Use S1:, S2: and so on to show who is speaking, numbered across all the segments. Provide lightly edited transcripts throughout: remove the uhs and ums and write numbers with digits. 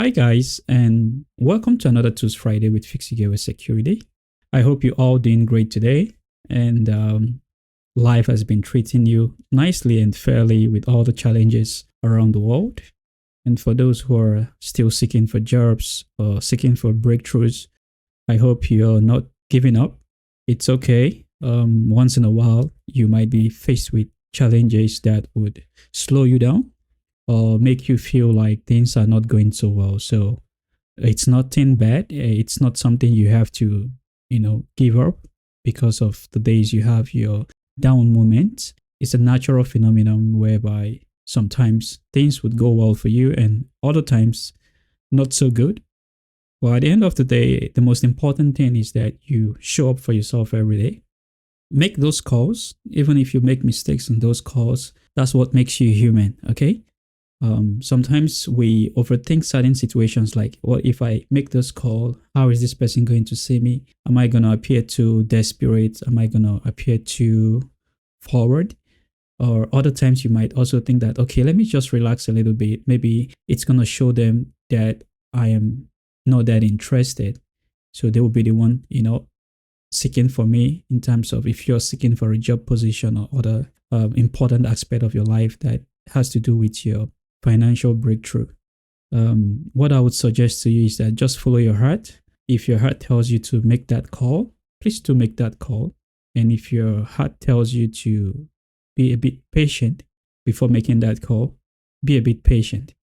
S1: Hi guys, and welcome to another Tools Friday with FIXITGEARWARE-SECURITY. I hope you're all doing great today, and life has been treating you nicely and fairly with all the challenges around the world. And for those who are still seeking for jobs or seeking for breakthroughs, I hope you're not giving up. It's okay. Once in a while, you might be faced with challenges that would slow you down or make you feel like things are not going so well. So it's nothing bad. It's not something you have to, give up because of the days you have your down moments. It's a natural phenomenon whereby sometimes things would go well for you and other times not so good. Well, at the end of the day, the most important thing is that you show up for yourself every day. Make those calls, even if you make mistakes in those calls. That's what makes you human, okay? Sometimes we overthink certain situations like, what if I make this call? How is this person going to see me? Am I going to appear too desperate? Am I going to appear too forward? Or other times you might also think that, okay, let me just relax a little bit. Maybe it's going to show them that I am not that interested. So they will be the one, seeking for me in terms of if you're seeking for a job position or other important aspect of your life that has to do with your financial breakthrough. What I would suggest to you is that just follow your heart. If your heart tells you to make that call, please do make that call. And if your heart tells you to be a bit patient before making that call, be a bit patient.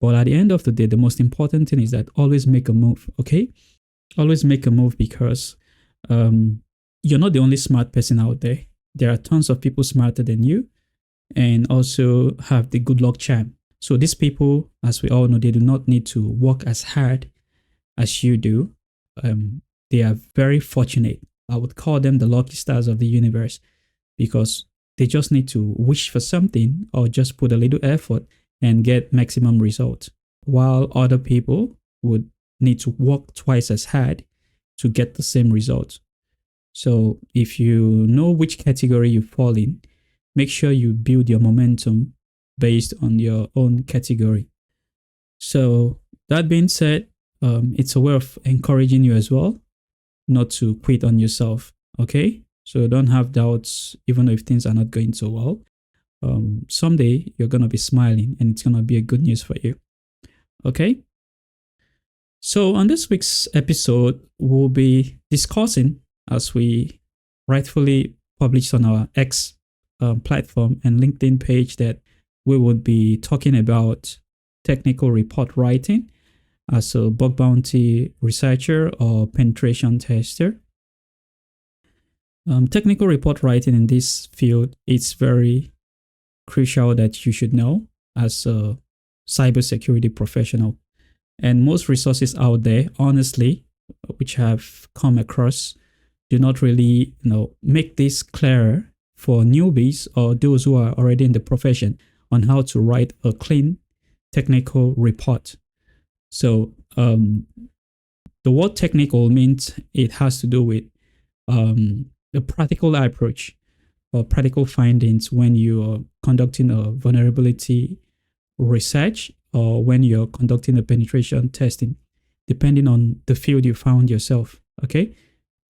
S1: But at the end of the day, the most important thing is that always make a move, okay? Always make a move because you're not the only smart person out there. There are tons of people smarter than you and also have the good luck charm. So these people, as we all know, they do not need to work as hard as you do. They are very fortunate. I would call them the lucky stars of the universe because they just need to wish for something or just put a little effort and get maximum results. While other people would need to work twice as hard to get the same result. So if you know which category you fall in, make sure you build your momentum based on your own category. So that being said, it's a way of encouraging you as well, not to quit on yourself, okay? So don't have doubts, even if things are not going so well. Someday you're going to be smiling and it's going to be a good news for you, okay? So on this week's episode, we'll be discussing, as we rightfully published on our X platform and LinkedIn page, that we would be talking about technical report writing as a bug bounty researcher or penetration tester. Technical report writing in this field is very crucial that you should know as a cybersecurity professional. And most resources out there, honestly, which have come across, do not really, make this clearer for newbies or those who are already in the profession on how to write a clean technical report. So the word technical means it has to do with the practical approach or practical findings when you are conducting a vulnerability research or when you're conducting a penetration testing, depending on the field you found yourself, okay?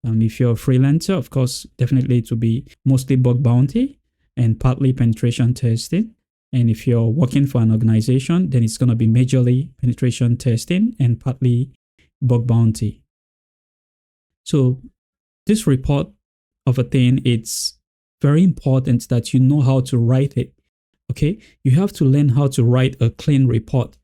S1: If you're a freelancer, of course, definitely it will be mostly bug bounty and partly penetration testing. And if you're working for an organization, then it's going to be majorly penetration testing and partly bug bounty. So this report of a thing, it's very important that you know how to write it, okay? You have to learn how to write a clean report,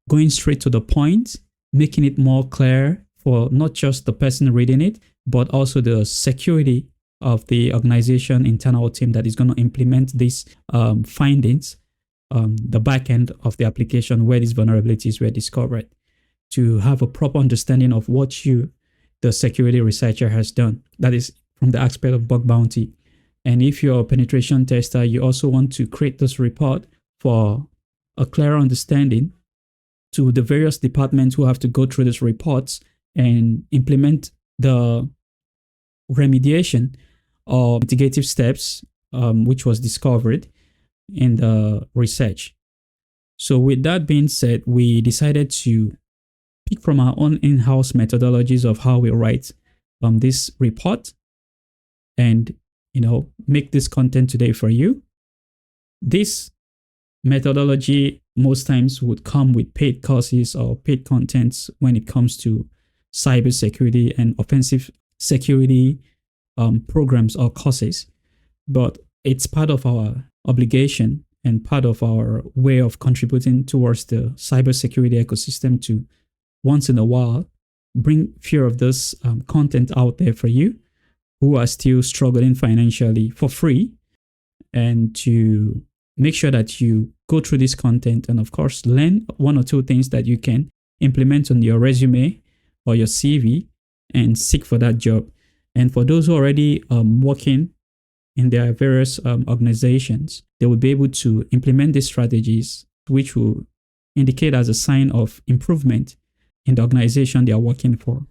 S1: going straight to the point, making it more clear for not just the person reading it, but also the security of the organization internal team that is going to implement these findings, the back end of the application where these vulnerabilities were discovered, to have a proper understanding of what you, the security researcher, has done. That is from the aspect of bug bounty. And if you're a penetration tester, you also want to create this report for a clearer understanding to the various departments who have to go through these reports and implement the remediation or mitigative steps which was discovered in the research. So with that being said, we decided to pick from our own in-house methodologies of how we write this report and, make this content today for you. This methodology most times would come with paid courses or paid contents when it comes to cybersecurity and offensive security programs or courses. But it's part of our obligation and part of our way of contributing towards the cybersecurity ecosystem to once in a while bring few of this content out there for you who are still struggling financially for free, and to make sure that you go through this content and of course learn one or two things that you can implement on your resume or your CV and seek for that job. And for those who are already working in their various organizations, they will be able to implement these strategies, which will indicate as a sign of improvement in the organization they are working for.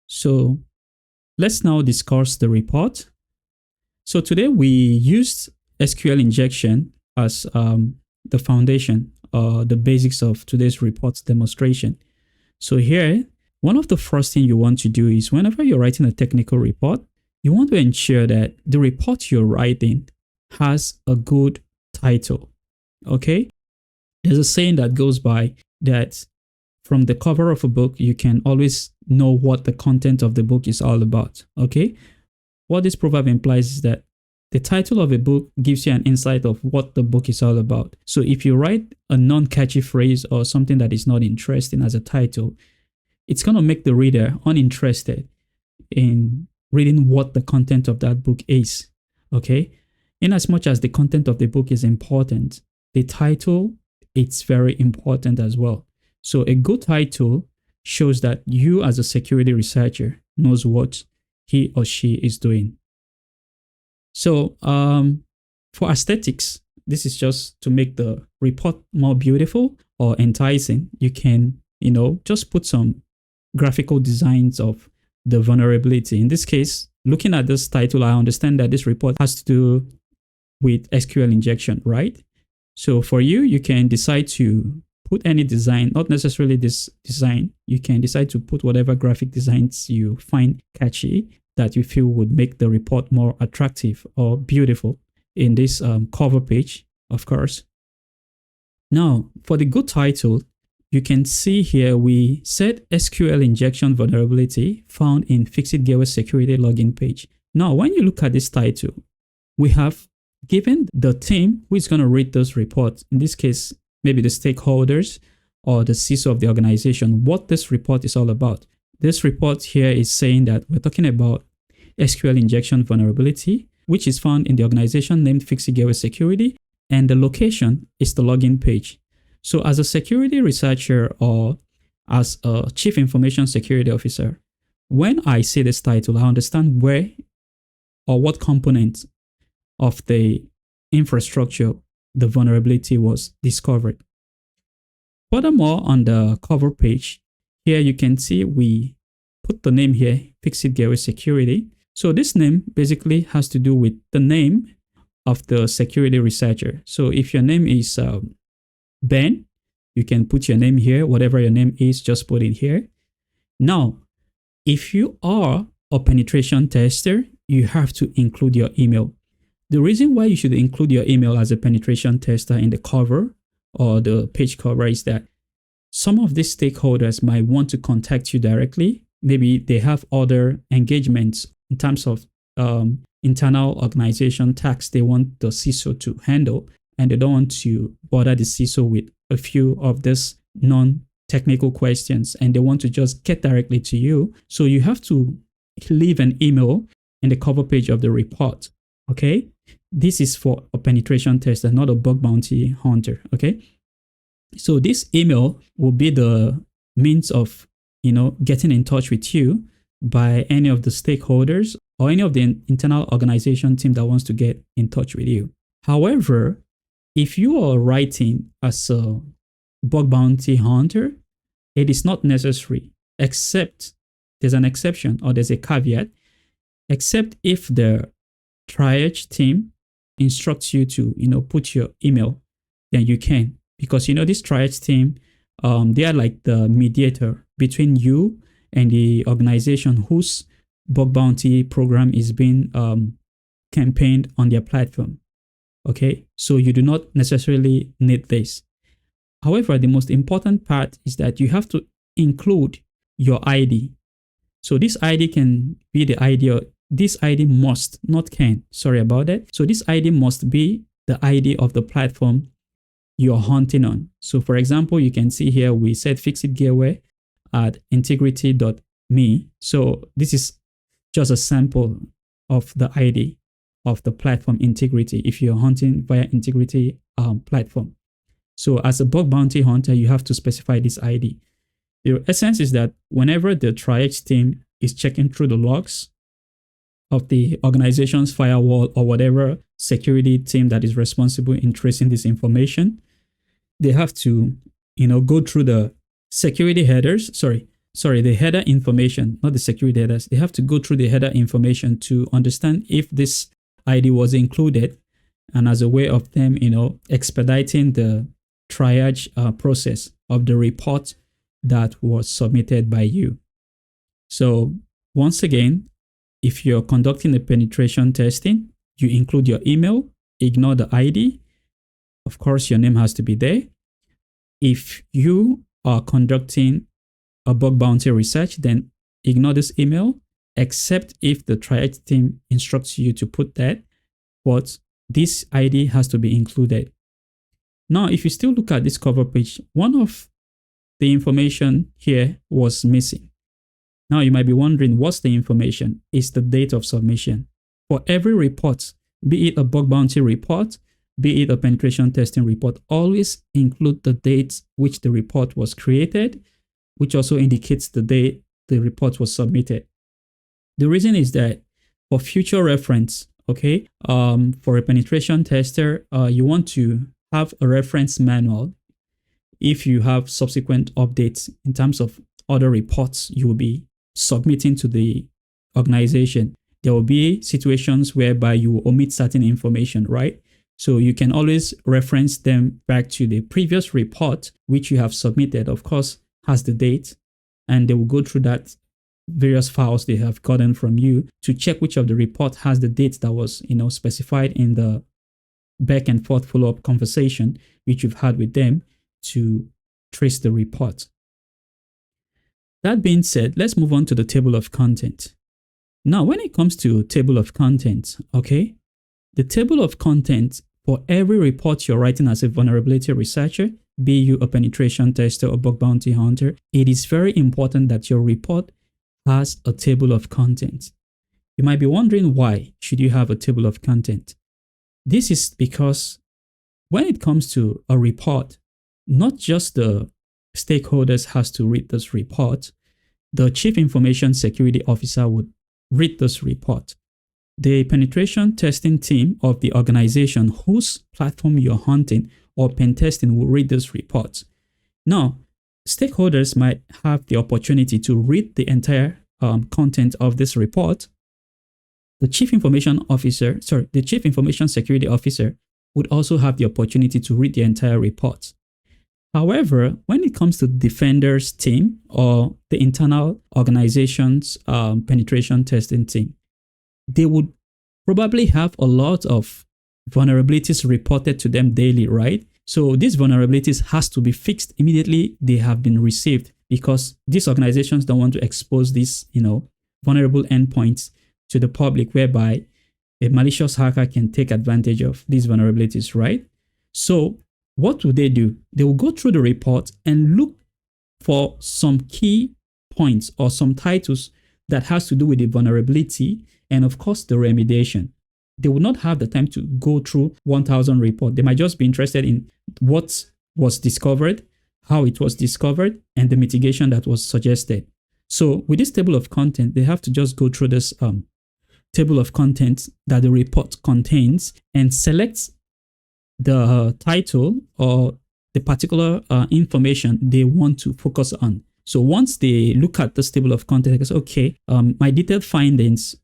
S1: So let's now discuss the report. So today we used SQL injection as the foundation or the basics of today's report demonstration. So here, one of the first things you want to do is whenever you're writing a technical report, you want to ensure that the report you're writing has a good title. Okay? There's a saying that goes by that from the cover of a book, you can always know what the content of the book is all about. Okay? What this proverb implies is that the title of a book gives you an insight of what the book is all about. So if you write a non-catchy phrase or something that is not interesting as a title, it's going to make the reader uninterested in reading what the content of that book is. Okay? In as much as the content of the book is important, the title, it's very important as well. So a good title shows that you as a security researcher knows what he or she is doing. So for aesthetics, this is just to make the report more beautiful or enticing. You can, just put some graphical designs of the vulnerability. In this case, looking at this title, I understand that this report has to do with SQL injection, right? So for you, you can decide to put any design, not necessarily this design. You can decide to put whatever graphic designs you find catchy that you feel would make the report more attractive or beautiful in this cover page, of course. Now, for the good title, you can see here we said SQL injection vulnerability found in FIXITGEARWARE-SECURITY login page. Now, when you look at this title, we have given the team who is going to read this report, in this case, maybe the stakeholders or the CISO of the organization, what this report is all about. This report here is saying that we're talking about SQL injection vulnerability, which is found in the organization named FIXITGEARWARE-SECURITY, and the location is the login page. So as a security researcher or as a chief information security officer, when I see this title, I understand where or what component of the infrastructure the vulnerability was discovered. Furthermore, on the cover page, here you can see we put the name here, FIXITGEARWARE-SECURITY. So this name basically has to do with the name of the security researcher. So if your name is Ben, you can put your name here. Whatever your name is, just put it here. Now, if you are a penetration tester, you have to include your email. The reason why you should include your email as a penetration tester in the cover or the page cover is that some of these stakeholders might want to contact you directly. Maybe they have other engagements in terms of internal organization tasks they want the CISO to handle, and they don't want to bother the CISO with a few of these non-technical questions, and they want to just get directly to you. So you have to leave an email in the cover page of the report. Okay? This is for a penetration tester, not a bug bounty hunter. Okay? So this email will be the means of, getting in touch with you by any of the stakeholders or any of the internal organization team that wants to get in touch with you. However, if you are writing as a bug bounty hunter, it is not necessary, except there's an exception or there's a caveat, except if the triage team instructs you to, put your email, then you can. Because, this triage team They are like the mediator between you and the organization whose bug bounty program is being campaigned on their platform. Okay, so you do not necessarily need this. However, the most important part is that you have to include your ID. So this ID can be the ID, or this ID must, not can, sorry about that. So this ID must be the ID of the platform you're hunting on. So for example, you can see here we said FIXITGEARWARE at integrity.me. So this is just a sample of the ID of the platform Integrity if you're hunting via Integrity platform. So as a bug bounty hunter, you have to specify this ID. The essence is that whenever the triage team is checking through the logs of the organization's firewall or whatever security team that is responsible in tracing this information, they have to, go through the security headers, the header information, not the security headers. They have to go through the header information to understand if this ID was included, and as a way of them, expediting the triage process of the report that was submitted by you. So once again, if you're conducting a penetration testing, you include your email, ignore the ID. Of course, your name has to be there. If you are conducting a bug bounty research, then ignore this email, except if the triage team instructs you to put that, but this ID has to be included. Now, if you still look at this cover page, one of the information here was missing. Now, you might be wondering, what's the information? It's the date of submission. For every report, be it a bug bounty report, be it a penetration testing report, always include the date which the report was created, which also indicates the date the report was submitted. The reason is that for future reference, okay, for a penetration tester, you want to have a reference manual. If you have subsequent updates in terms of other reports you will be submitting to the organization, there will be situations whereby you will omit certain information, right? So you can always reference them back to the previous report which you have submitted, of course, has the date, and they will go through that various files they have gotten from you to check which of the report has the date that was, specified in the back and forth follow-up conversation which you've had with them to trace the report. That being said, let's move on to the table of content. Now, when it comes to table of content, okay, the table of content for every report you're writing as a vulnerability researcher, be you a penetration tester or bug bounty hunter, it is very important that your report has a table of content. You might be wondering, why should you have a table of content? This is because when it comes to a report, not just the stakeholders has to read this report, the Chief Information Security Officer would read this report. The penetration testing team of the organization whose platform you're hunting or pen testing will read this report. Now, stakeholders might have the opportunity to read the entire content of this report. The Chief Information Security Officer would also have the opportunity to read the entire report. However, when it comes to defenders team or the internal organization's penetration testing team, they would probably have a lot of vulnerabilities reported to them daily, right? So these vulnerabilities has to be fixed immediately they have been received, because these organizations don't want to expose these, vulnerable endpoints to the public, whereby a malicious hacker can take advantage of these vulnerabilities, right? So what do? They will go through the report and look for some key points or some titles that has to do with the vulnerability and, of course, the remediation. They will not have the time to go through 1,000 reports. They might just be interested in what was discovered, how it was discovered, and the mitigation that was suggested. So with this table of content, they have to just go through this table of contents that the report contains and select the title or the particular information they want to focus on. So once they look at this table of content, they say, okay, my detailed findings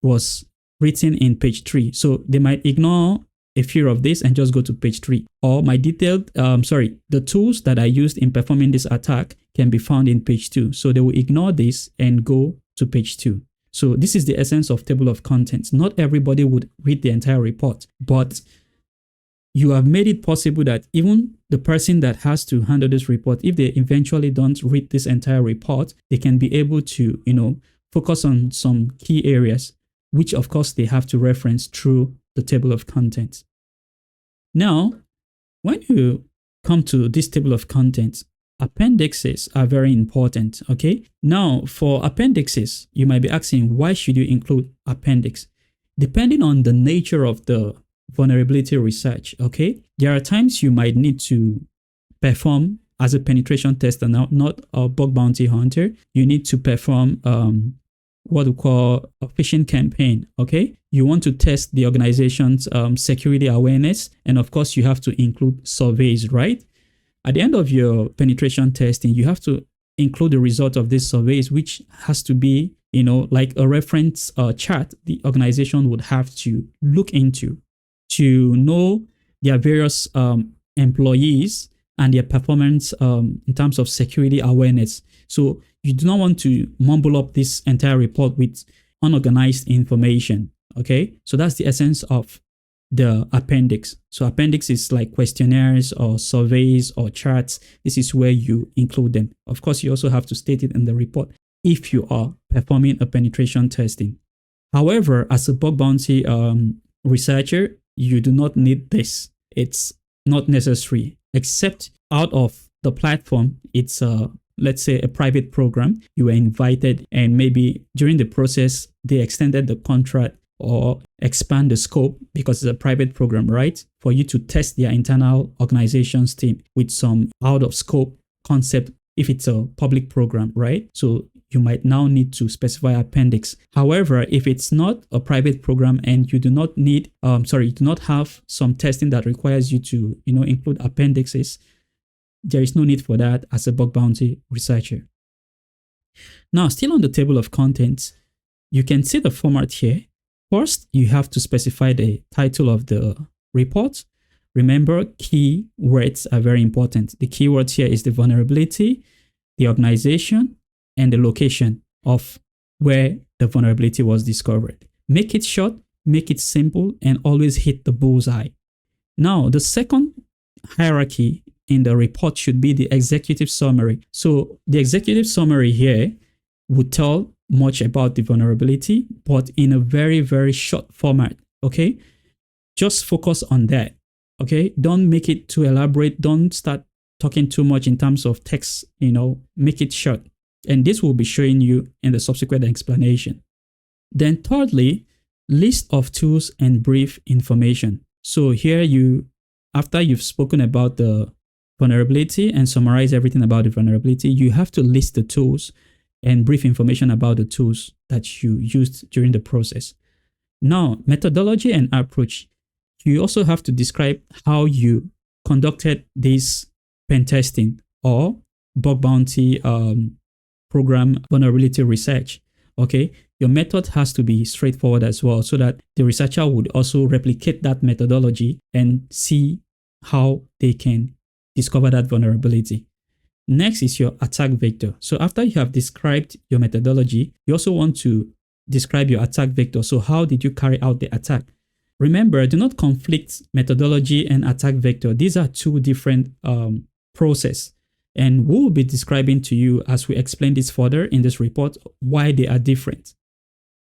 S1: was written in page 3. So they might ignore a fear of this and just go to page 3. Or my detailed, the tools that I used in performing this attack can be found in page 2. So they will ignore this and go to page 2. So this is the essence of table of contents. Not everybody would read the entire report, but you have made it possible that even the person that has to handle this report, if they eventually don't read this entire report, they can be able to, focus on some key areas, which of course they have to reference through the table of contents. Now, when you come to this table of contents, appendixes are very important, okay? Now, for appendixes, you might be asking, why should you include appendix? Depending on the nature of the vulnerability research, okay? There are times you might need to perform as a penetration tester, not a bug bounty hunter. You need to perform what we call a phishing campaign, okay? You want to test the organization's security awareness, and of course, you have to include surveys, right? At the end of your penetration testing, you have to include the result of these surveys, which has to be, like a reference chart the organization would have to look into to know their various employees and their performance in terms of security awareness. So you do not want to mumble up this entire report with unorganized information, okay? So that's the essence of the appendix. So appendix is like questionnaires or surveys or charts. This is where you include them. Of course, you also have to state it in the report if you are performing a penetration testing. However, as a bug bounty researcher, you do not need this. It's not necessary, except out of the platform. It's let's say a private program. You were invited, and maybe during the process, they extended the contract or expand the scope because it's a private program, right? For you to test their internal organization's team with some out of scope concept if it's a public program, right? So you might now need to specify appendix. However, if it's not a private program and you do not need, you do not have some testing that requires you to, include appendixes, there is no need for that as a bug bounty researcher. Now, still on the table of contents, you can see the format here. First, you have to specify the title of the report. Remember, keywords are very important. The keywords here is the vulnerability, the organization, and the location of where the vulnerability was discovered. Make it short, make it simple, and always hit the bullseye. Now, the second hierarchy in the report should be the executive summary. So the executive summary here would tell much about the vulnerability, but in a very, very short format, okay? Just focus on that, okay? Don't make it too elaborate. Don't start talking too much in terms of text, make it short. And this will be showing you in the subsequent explanation. Then thirdly, list of tools and brief information. So here after you've spoken about the vulnerability and summarize everything about the vulnerability, you have to list the tools and brief information about the tools that you used during the process. Now, methodology and approach. You also have to describe how you conducted this pen testing or bug bounty program vulnerability research. Okay, your method has to be straightforward as well, so that the researcher would also replicate that methodology and see how they can discover that vulnerability. Next is your attack vector. So after you have described your methodology, you also want to describe your attack vector. So how did you carry out the attack? Remember, do not conflict methodology and attack vector. These are two different processes. And we will be describing to you as we explain this further in this report why they are different.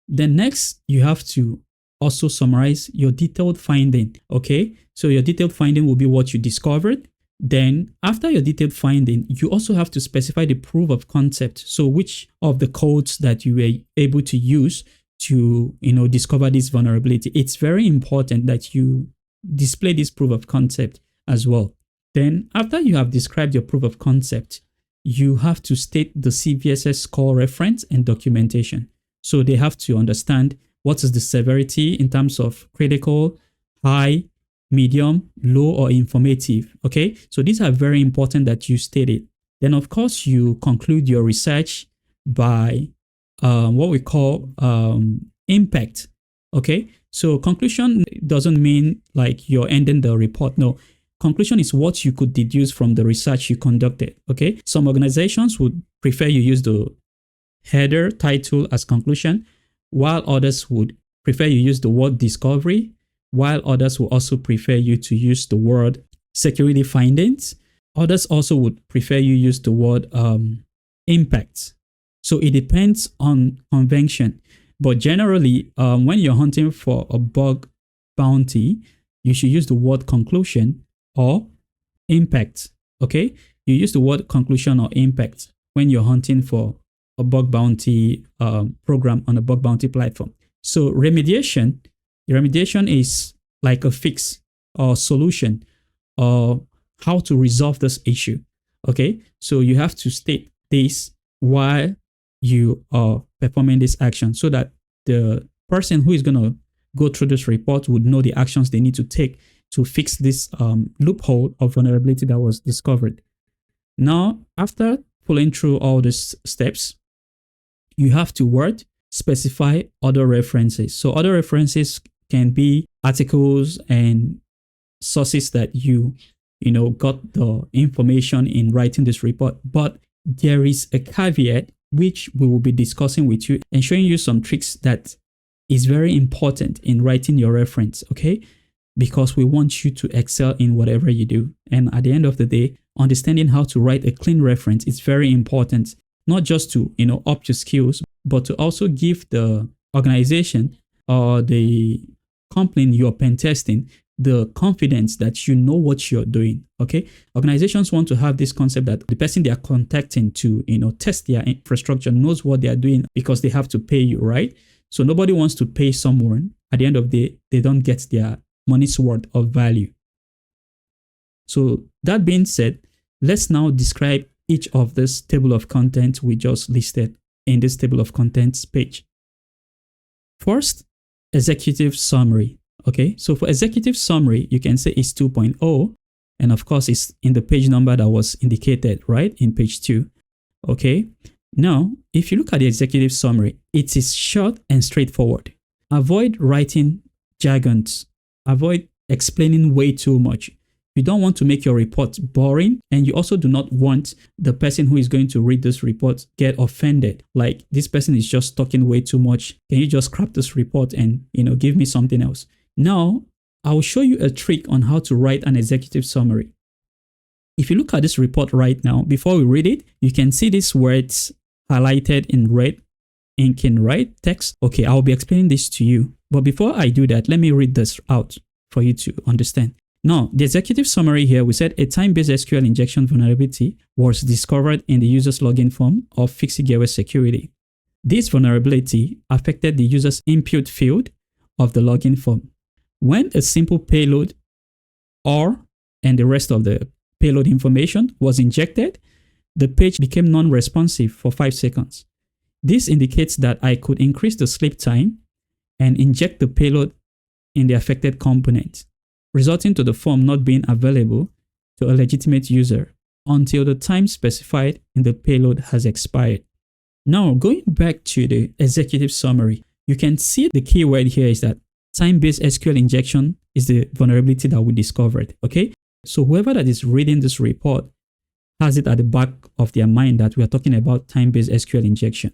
S1: Then next, you have to also summarize your detailed finding. Okay, so your detailed finding will be what you discovered. Then after your detailed finding, you also have to specify the proof of concept. So which of the codes that you were able to use to discover this vulnerability. It's very important that you display this proof of concept as well. Then after you have described your proof of concept, you have to state the CVSS score reference and documentation. So they have to understand what is the severity in terms of critical, high, medium, low, or informative. Okay, so these are very important that you state it. Then of course you conclude your research by what we call impact. Okay, So conclusion doesn't mean like you're ending the report. No, conclusion is what you could deduce from the research you conducted. Okay, some organizations would prefer you use the header title as conclusion, while others would prefer you use the word discovery, while others will also prefer you to use the word security findings. Others also would prefer you use the word impact. So it depends on convention. But generally, when you're hunting for a bug bounty, you should use the word conclusion or impact. Okay? You use the word conclusion or impact when you're hunting for a bug bounty program on a bug bounty platform. So remediation is like a fix or solution or how to resolve this issue. Okay? So you have to state this while you are performing this action so that the person who is going to go through this report would know the actions they need to take to fix this loophole of vulnerability that was discovered. Now, after pulling through all these steps, you have to specify other references. So other references can be articles and sources that you got the information in writing this report. But there is a caveat which we will be discussing with you and showing you some tricks that is very important in writing your reference, okay? Because we want you to excel in whatever you do. And at the end of the day, understanding how to write a clean reference is very important, not just to, up your skills, but to also give the organization or the company you're pen testing the confidence that you know what you're doing. Okay, organizations want to have this concept that the person they are contacting to test their infrastructure knows what they are doing because they have to pay you, right? So nobody wants to pay someone at the end of the day they don't get their money's worth of value. So that being said, let's now describe each of this table of contents we just listed in this table of contents page. First, executive summary. Okay, so for executive summary, you can say it's 2.0, and of course it's in the page number that was indicated, right, in page 2. Okay, now if you look at the executive summary, it is short and straightforward. Avoid writing jargons. Avoid explaining way too much. You don't want to make your report boring, and you also do not want the person who is going to read this report get offended. Like, this person is just talking way too much. Can you just scrap this report and give me something else? Now, I will show you a trick on how to write an executive summary. If you look at this report right now, before we read it, you can see these words highlighted in red ink in red text. Okay, I'll be explaining this to you. But before I do that, let me read this out for you to understand. Now, the executive summary here, we said a time-based SQL injection vulnerability was discovered in the user's login form of FIXITGEARWARE-SECURITY. This vulnerability affected the user's input field of the login form. When a simple payload and the rest of the payload information was injected, the page became non-responsive for 5 seconds. This indicates that I could increase the sleep time and inject the payload in the affected component, resulting to the form not being available to a legitimate user until the time specified in the payload has expired. Now, going back to the executive summary, you can see the keyword here is that time-based SQL injection is the vulnerability that we discovered, okay? So whoever that is reading this report has it at the back of their mind that we are talking about time-based SQL injection.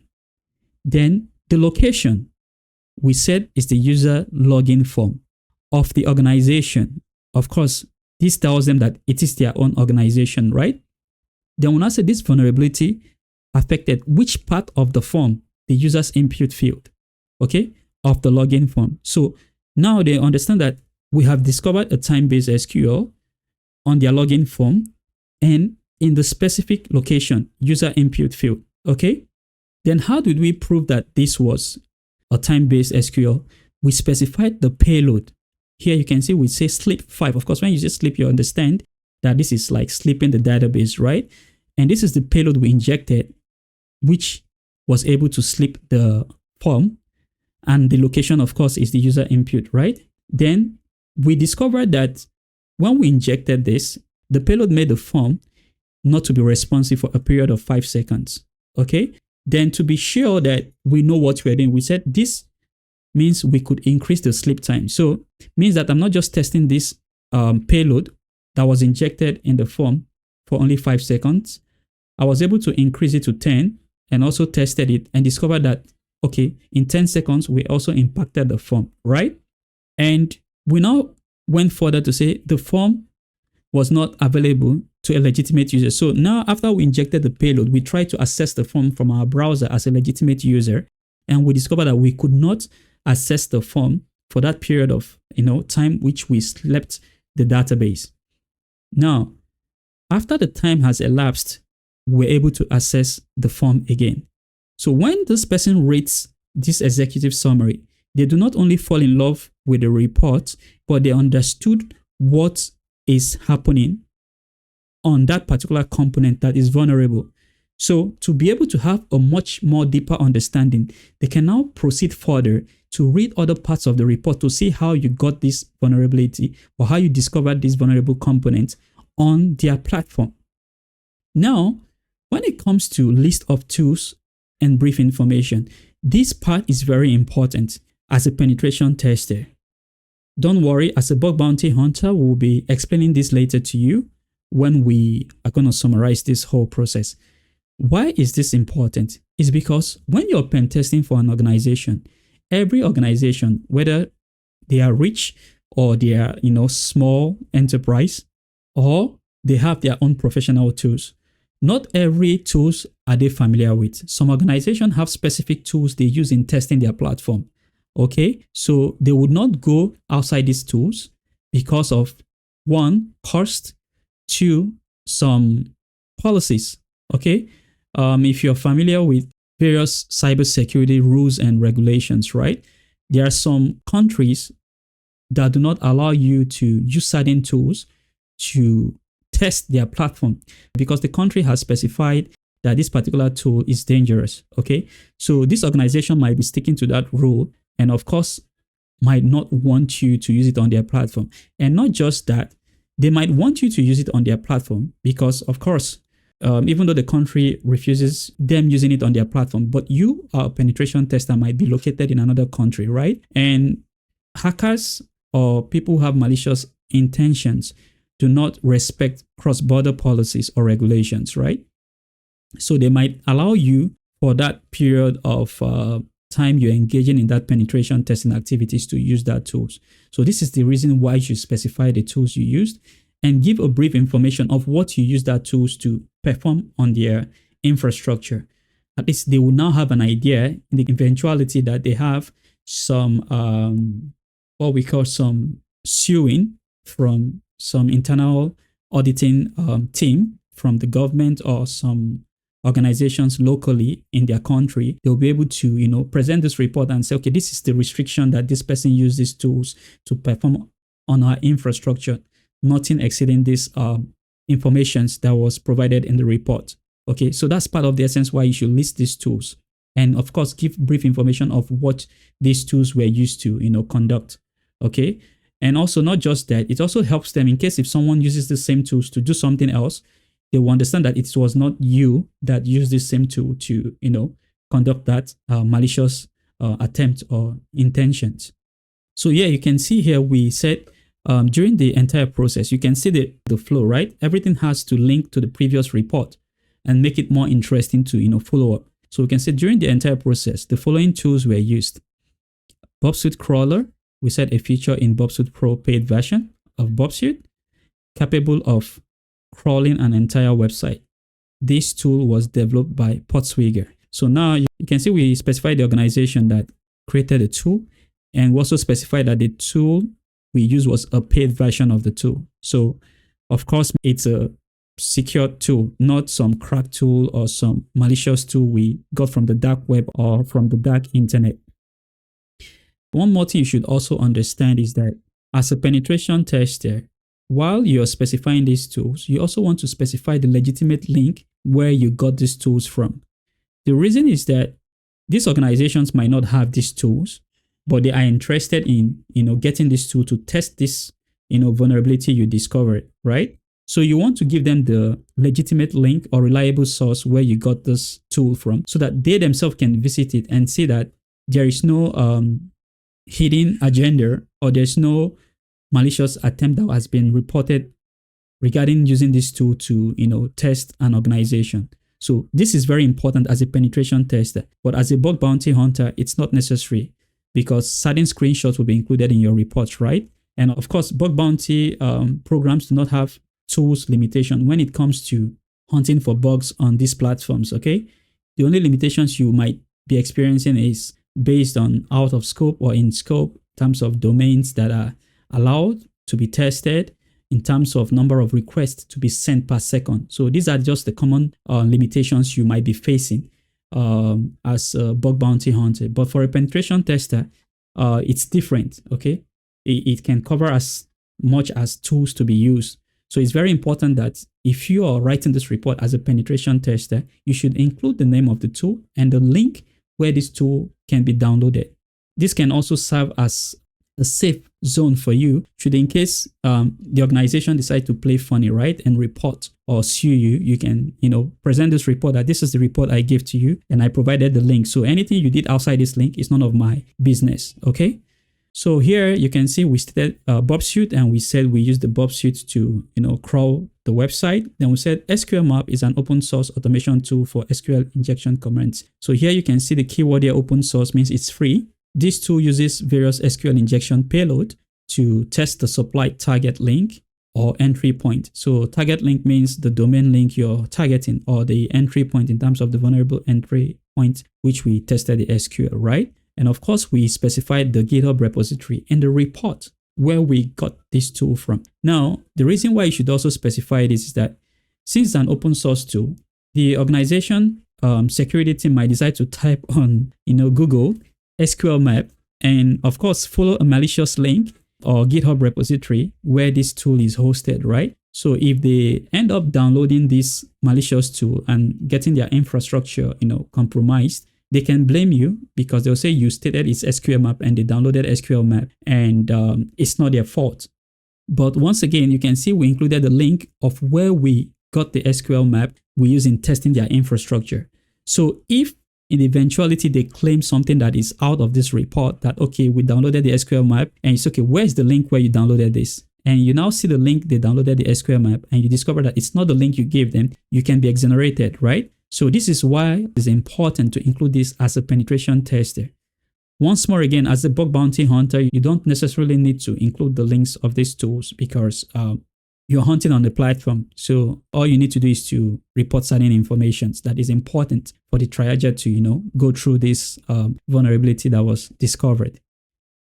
S1: Then the location, we said, is the user login form of the organization. Of course, this tells them that it is their own organization, right? Then when I say this vulnerability affected which part of the form, the user's input field, okay, of the login form. So now they understand that we have discovered a time-based SQL on their login form and in the specific location, user input field, okay? Then how did we prove that this was a time-based SQL? We specified the payload. Here you can see we say sleep 5. Of course, when you say sleep, you understand that this is like sleeping the database, right? And this is the payload we injected, which was able to sleep the form. And the location, of course, is the user input, right? Then we discovered that when we injected this, the payload made the form not to be responsive for a period of 5 seconds, okay? Then to be sure that we know what we're doing, we said this means we could increase the sleep time. So means that I'm not just testing this payload that was injected in the form for only 5 seconds. I was able to increase it to 10 and also tested it and discovered that, okay, in 10 seconds, we also impacted the form, right? And we now went further to say the form was not available to a legitimate user. So now after we injected the payload, we tried to access the form from our browser as a legitimate user, and we discovered that we could not access the form for that period of time which we slept the database. Now, after the time has elapsed, we're able to access the form again. So when this person reads this executive summary, they do not only fall in love with the report, but they understood what is happening on that particular component that is vulnerable. So to be able to have a much more deeper understanding, they can now proceed further to read other parts of the report to see how you got this vulnerability or how you discovered this vulnerable component on their platform. Now, when it comes to list of tools and brief information, this part is very important as a penetration tester. Don't worry, as a bug bounty hunter, we'll be explaining this later to you when we are going to summarize this whole process. Why is this important? It's because when you're pen testing for an organization, every organization, whether they are rich or they are, small enterprise, or they have their own professional tools, not every tools are they familiar with. Some organizations have specific tools they use in testing their platform. Okay, so they would not go outside these tools because of 1, cost, 2, some policies. Okay, if you're familiar with various cybersecurity rules and regulations, right? There are some countries that do not allow you to use certain tools to test their platform because the country has specified that this particular tool is dangerous. Okay, so this organization might be sticking to that rule and of course might not want you to use it on their platform. And not just that, they might want you to use it on their platform because of course, even though the country refuses them using it on their platform, but you, a penetration tester, might be located in another country, right? And hackers or people who have malicious intentions do not respect cross-border policies or regulations, right? So they might allow you for that period of time you're engaging in that penetration testing activities to use that tools. So this is the reason why you specify the tools you used and give a brief information of what you use that tools to perform on their infrastructure. At least they will now have an idea in the eventuality that they have some, what we call some suing from some internal auditing team from the government or some organizations locally in their country. They'll be able to, present this report and say, okay, this is the restriction that this person used these tools to perform on our infrastructure, nothing exceeding this information that was provided in the report. Okay, so that's part of the essence why you should list these tools. And of course, give brief information of what these tools were used to, conduct. Okay, and also not just that, it also helps them in case if someone uses the same tools to do something else, they will understand that it was not you that used this same tool to, conduct that malicious attempt or intentions. So yeah, you can see here we said during the entire process, you can see the flow, right? Everything has to link to the previous report and make it more interesting to, follow up. So we can say during the entire process, the following tools were used. Bobsuit Crawler, we said a feature in Bobsuit Pro paid version of Bobsuit, capable of crawling an entire website. This tool was developed by Potswigger. So now you can see we specified the organization that created the tool, and we also specified that the tool we used was a paid version of the tool. So of course it's a secure tool, not some crack tool or some malicious tool we got from the dark web or from the dark internet. One more thing you should also understand is that as a penetration tester, while you're specifying these tools, you also want to specify the legitimate link where you got these tools from. The reason is that these organizations might not have these tools, but they are interested in, getting this tool to test this, vulnerability you discovered, right? So you want to give them the legitimate link or reliable source where you got this tool from so that they themselves can visit it and see that there is no hidden agenda or there's no malicious attempt that has been reported regarding using this tool to, test an organization. So this is very important as a penetration tester, but as a bug bounty hunter, it's not necessary because certain screenshots will be included in your reports, right? And of course, bug bounty programs do not have tools limitation when it comes to hunting for bugs on these platforms, okay? The only limitations you might be experiencing is based on out of scope or in scope in terms of domains that are allowed to be tested, in terms of number of requests to be sent per second. So these are just the common limitations you might be facing as a bug bounty hunter. But for a penetration tester, it's different, okay? It can cover as much as tools to be used. So it's very important that if you are writing this report as a penetration tester, you should include the name of the tool and the link where this tool can be downloaded. This can also serve as a safe zone for you should in case the organization decide to play funny, right, and report or sue you. You can present this report that this is the report I gave to you and I provided the link, so anything you did outside this link is none of my business. Okay, so here you can see we stated Bob Suite, and we said we use the Bob Suite to crawl the website. Then we said SQL Map is an open source automation tool for SQL injection commands. So here you can see the keyword here, open source, means it's free. This tool uses various SQL injection payload to test the supplied target link or entry point. So target link means the domain link you're targeting, or the entry point in terms of the vulnerable entry point, which we tested the SQL, right? And of course, we specified the GitHub repository in the report where we got this tool from. Now, the reason why you should also specify this is that since it's an open source tool, the organization security team might decide to type on Google SQL map and of course follow a malicious link or GitHub repository where this tool is hosted, right? So if they end up downloading this malicious tool and getting their infrastructure compromised, they can blame you because they'll say you stated it's SQL map and they downloaded SQL map, and it's not their fault. But once again, you can see we included the link of where we got the SQL map we use in testing their infrastructure. So if in the eventuality they claim something that is out of this report, that okay, we downloaded the SQL map, and it's okay, where's the link where you downloaded this? And you now see the link they downloaded the SQL map, and you discover that it's not the link you gave them, you can be exonerated, right? So this is why it's important to include this as a penetration tester. Once more again, as a bug bounty hunter, you don't necessarily need to include the links of these tools because you're hunting on the platform. So all you need to do is to report certain information that is important for the triager to, go through this vulnerability that was discovered.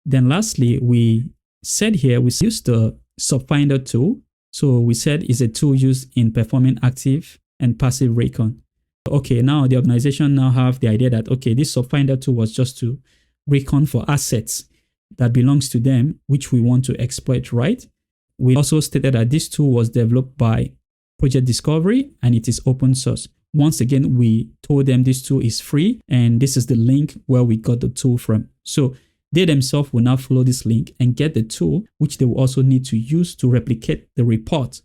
S1: Then lastly, we said here, we used the SubFinder tool. So we said it's a tool used in performing active and passive recon. Okay, now the organization now have the idea that, okay, this SubFinder tool was just to recon for assets that belongs to them, which we want to exploit, right? We also stated that this tool was developed by Project Discovery and it is open source. Once again, we told them this tool is free and this is the link where we got the tool from. So they themselves will now follow this link and get the tool, which they will also need to use to replicate the report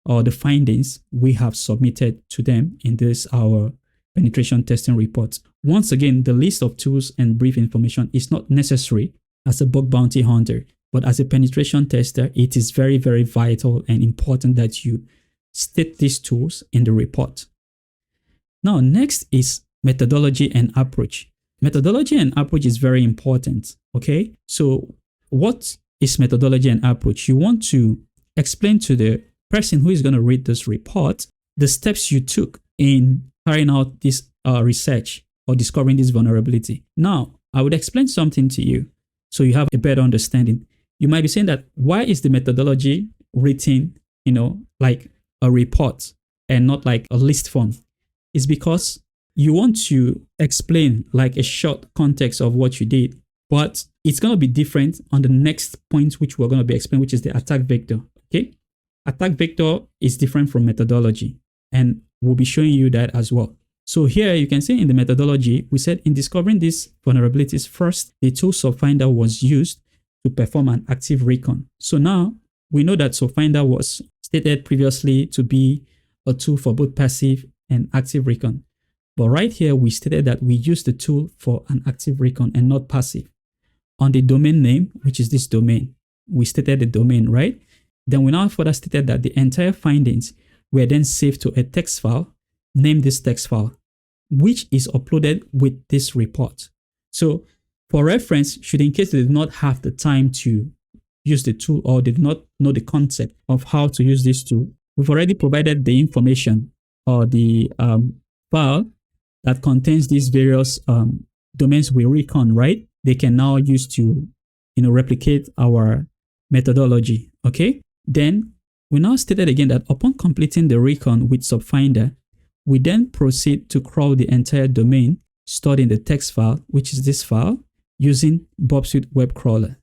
S1: or the findings we have submitted to them in this our penetration testing report. Once again, the list of tools and brief information is not necessary as a bug bounty hunter, but as a penetration tester, it is very, very vital and important that you state these tools in the report. Now, next is methodology and approach. Methodology and approach is very important, okay? So what is methodology and approach? You want to explain to the person who is going to read this report the steps you took in carrying out this research or discovering this vulnerability. Now, I would explain something to you so you have a better understanding. You might be saying that why is the methodology written, like a report and not like a list form? It's because you want to explain like a short context of what you did, but it's going to be different on the next point, which we're going to be explaining, which is the attack vector. Okay. Attack vector is different from methodology, and we'll be showing you that as well. So here you can see in the methodology, we said in discovering these vulnerabilities, first, the tool SubFinder was used to perform an active recon. So now we know that SubFinder was stated previously to be a tool for both passive and active recon. But right here, we stated that we use the tool for an active recon and not passive. on the domain name, which is this domain. We stated the domain, right? Then we now further stated that the entire findings were then saved to a text file, named this text file, which is uploaded with this report. So for reference, should in case they did not have the time to use the tool or did not know the concept of how to use this tool, we've already provided the information or the file that contains these various domains we recon, right? They can now use to, replicate our methodology, okay? Then we now stated again that upon completing the recon with Subfinder, we then proceed to crawl the entire domain stored in the text file, which is this file, using Bob Suite Web Crawler.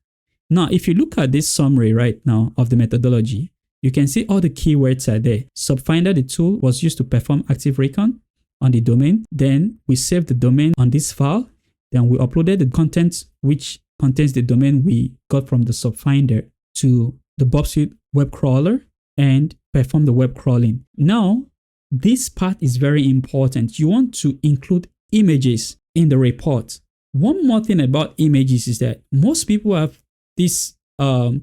S1: Now, if you look at this summary right now of the methodology, you can see all the keywords are there. Subfinder, the tool, was used to perform active recon on the domain. Then we saved the domain on this file. Then we uploaded the content which contains the domain we got from the Subfinder to the Bob Suite Web Crawler and perform the web crawling. Now, this part is very important. You want to include images in the report. One more thing about images is that most people have this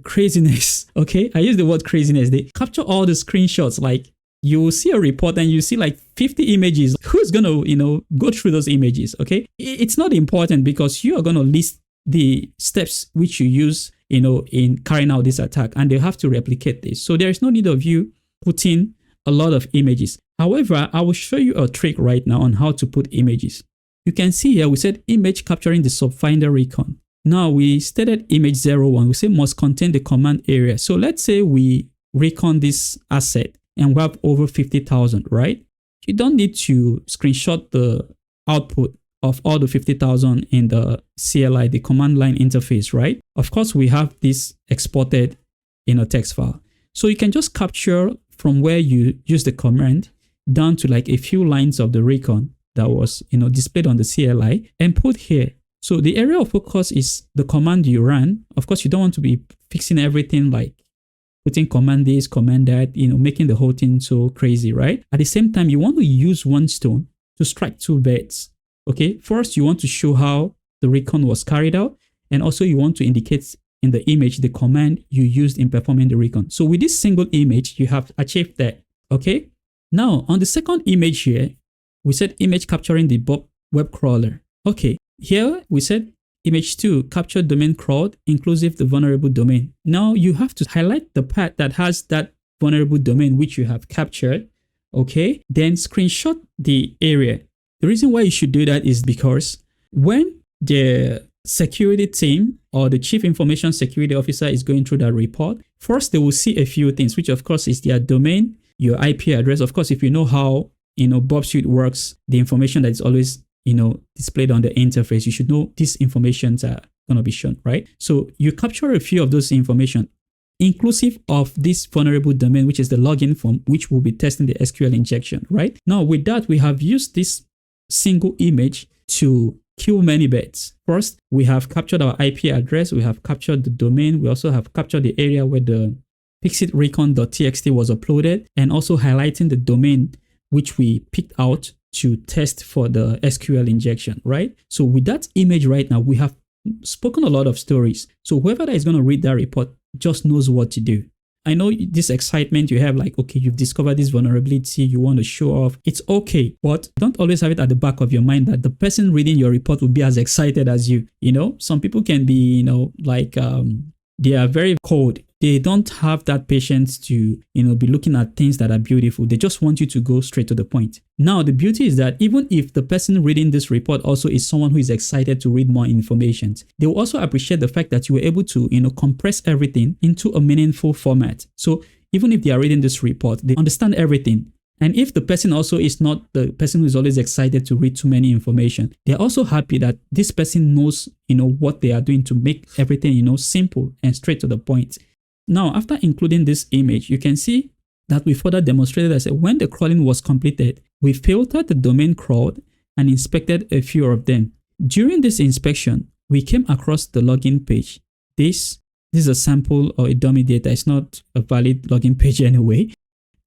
S1: craziness. Okay, I use the word craziness. They capture all the screenshots. Like you will see a report and you see like 50 images. Who's gonna go through those images? Okay, it's not important because you are gonna list the steps which you use in carrying out this attack, and they have to replicate this. So there is no need of you putting a lot of images. However, I will show you a trick right now on how to put images. You can see here we said image capturing the Subfinder recon. Now we stated image 01. We say must contain the command area. So let's say we recon this asset and we have over 50,000, right? You don't need to screenshot the output of all the 50,000 in the CLI, the command line interface, right? Of course, we have this exported in a text file. So you can just capture from where you use the command down to like a few lines of the recon that was displayed on the CLI and put here. So the area of focus is the command you ran. Of course, you don't want to be fixing everything like putting command this, command that, making the whole thing so crazy, right? At the same time, you want to use one stone to strike two birds. Okay, first you want to show how the recon was carried out, and also you want to indicate in the image the command you used in performing the recon. So with this single image, you have achieved that. Okay, now on the second image here, we said image capturing the Bob web crawler. Okay, here we said image 2 capture domain crawled inclusive the vulnerable domain. Now you have to highlight the part that has that vulnerable domain which you have captured. Okay, then screenshot the area. The reason why you should do that is because when the security team or the chief information security officer is going through that report, first they will see a few things, which of course is their domain, your IP address. Of course, if you know how Bob Suite works, the information that is always displayed on the interface, you should know these informations are going to be shown, right? So you capture a few of those information, inclusive of this vulnerable domain, which is the login form, which will be testing the SQL injection, right? Now with that, we have used this single image to kill many birds. First, we have captured our IP address, we have captured the domain, we also have captured the area where the fixitrecon.txt was uploaded, and also highlighting the domain which we picked out to test for the SQL injection, right? So with that image right now, we have spoken a lot of stories. So whoever that is going to read that report just knows what to do. I know this excitement you have, like, okay, you've discovered this vulnerability, you want to show off. It's okay, but don't always have it at the back of your mind that the person reading your report will be as excited as you. Some people can be, they are very cold. They don't have that patience to, be looking at things that are beautiful. They just want you to go straight to the point. Now, the beauty is that even if the person reading this report also is someone who is excited to read more information, they will also appreciate the fact that you were able to, compress everything into a meaningful format. So even if they are reading this report, they understand everything. And if the person also is not the person who is always excited to read too many information, they're also happy that this person knows, what they are doing to make everything, simple and straight to the point. Now, after including this image, you can see that we further demonstrated that when the crawling was completed, we filtered the domain crawled and inspected a few of them. During this inspection, we came across the login page. This is a sample or a dummy data. It's not a valid login page anyway.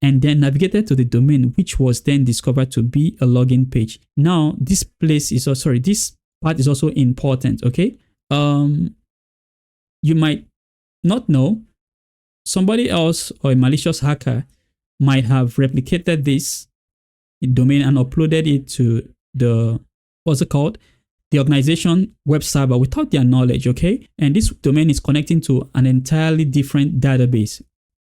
S1: And then navigated to the domain, which was then discovered to be a login page. Now, this part is also important, okay? you might not know, somebody else or a malicious hacker might have replicated this domain and uploaded it to the, what's it called? The organization web server without their knowledge, okay? And this domain is connecting to an entirely different database.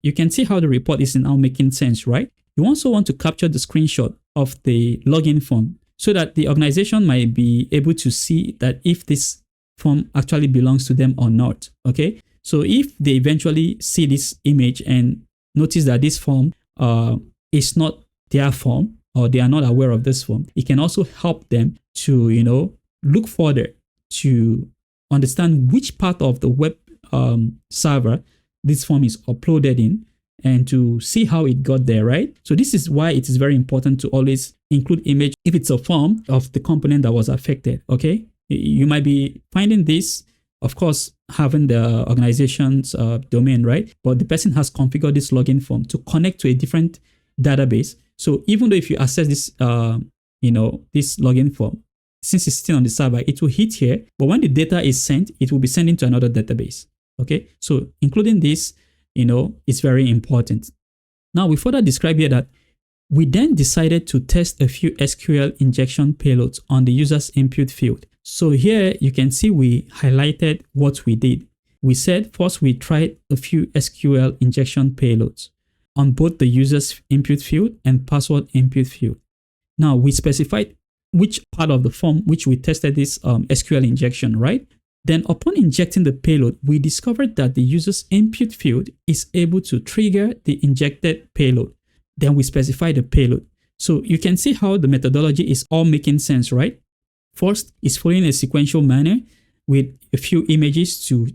S1: You can see how the report is now making sense, right? You also want to capture the screenshot of the login form so that the organization might be able to see that if this form actually belongs to them or not, okay? So if they eventually see this image and notice that this form is not their form, or they are not aware of this form, it can also help them to, look further to understand which part of the web server this form is uploaded in and to see how it got there, right? So this is why it is very important to always include image if it's a form of the component that was affected, okay? You might be finding this, of course, having the organization's domain, right? But the person has configured this login form to connect to a different database. So even though if you access this, this login form, since it's sitting on the server, it will hit here. But when the data is sent, it will be sent into another database. Okay, so including this, is very important. Now we further describe here that we then decided to test a few SQL injection payloads on the user's input field. So here you can see we highlighted what we did. We said first we tried a few SQL injection payloads on both the user's input field and password input field. Now we specified which part of the form which we tested this SQL injection, right? Then upon injecting the payload, we discovered that the user's input field is able to trigger the injected payload. Then we specify the payload. So you can see how the methodology is all making sense, right? First is following a sequential manner with a few images to,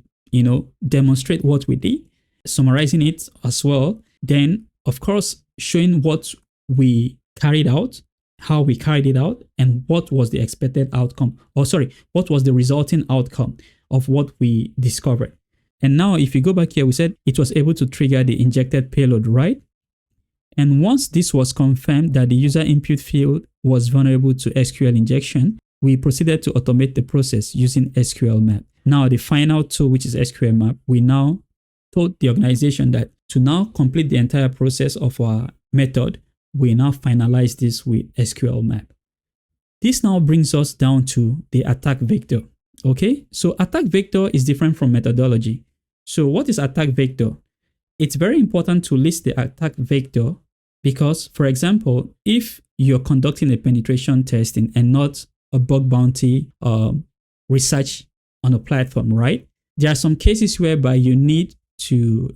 S1: demonstrate what we did, summarizing it as well. Then, of course, showing what we carried out, how we carried it out, and what was the expected outcome. What was the resulting outcome of what we discovered. And now, if you go back here, we said it was able to trigger the injected payload, right? And once this was confirmed that the user input field was vulnerable to SQL injection, we proceeded to automate the process using SQL map. Now, the final tool, which is SQL map, we now told the organization that to now complete the entire process of our method, we now finalize this with SQL map. This now brings us down to the attack vector. Okay, so attack vector is different from methodology. So what is attack vector? It's very important to list the attack vector because, for example, if you're conducting a penetration testing and not a bug bounty research on a platform, right? There are some cases whereby you need to,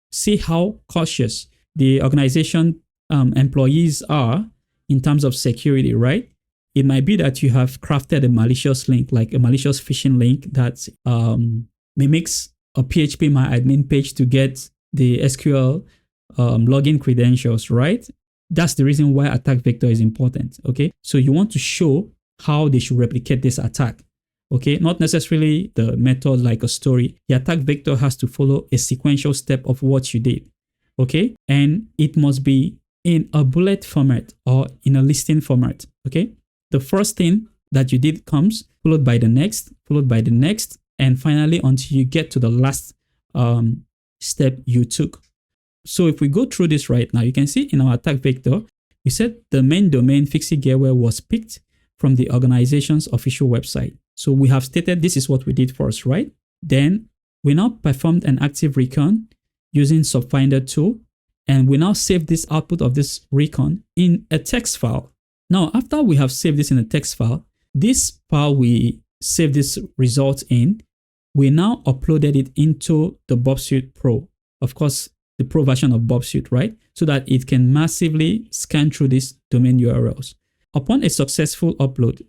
S1: see how cautious the organization employees are in terms of security, right? It might be that you have crafted a malicious link, like a malicious phishing link that mimics a PHP MyAdmin page to get the SQL login credentials, right? That's the reason why attack vector is important, okay? So you want to show how they should replicate this attack, okay? Not necessarily the method like a story. The attack vector has to follow a sequential step of what you did, okay? And it must be in a bullet format or in a listing format, okay? The first thing that you did comes, followed by the next, and finally until you get to the last step you took. So if we go through this right now, you can see in our attack vector, we said the main domain FIXITGEARWARE was picked from the organization's official website. So we have stated this is what we did first, right? Then we now performed an active recon using Subfinder tool, and we now save this output of this recon in a text file. Now, after we have saved this in a text file, this file we saved this result in, we now uploaded it into the Bob Suite Pro. Of course, the Pro version of Bob Suite, right? So that it can massively scan through these domain URLs. Upon a successful upload,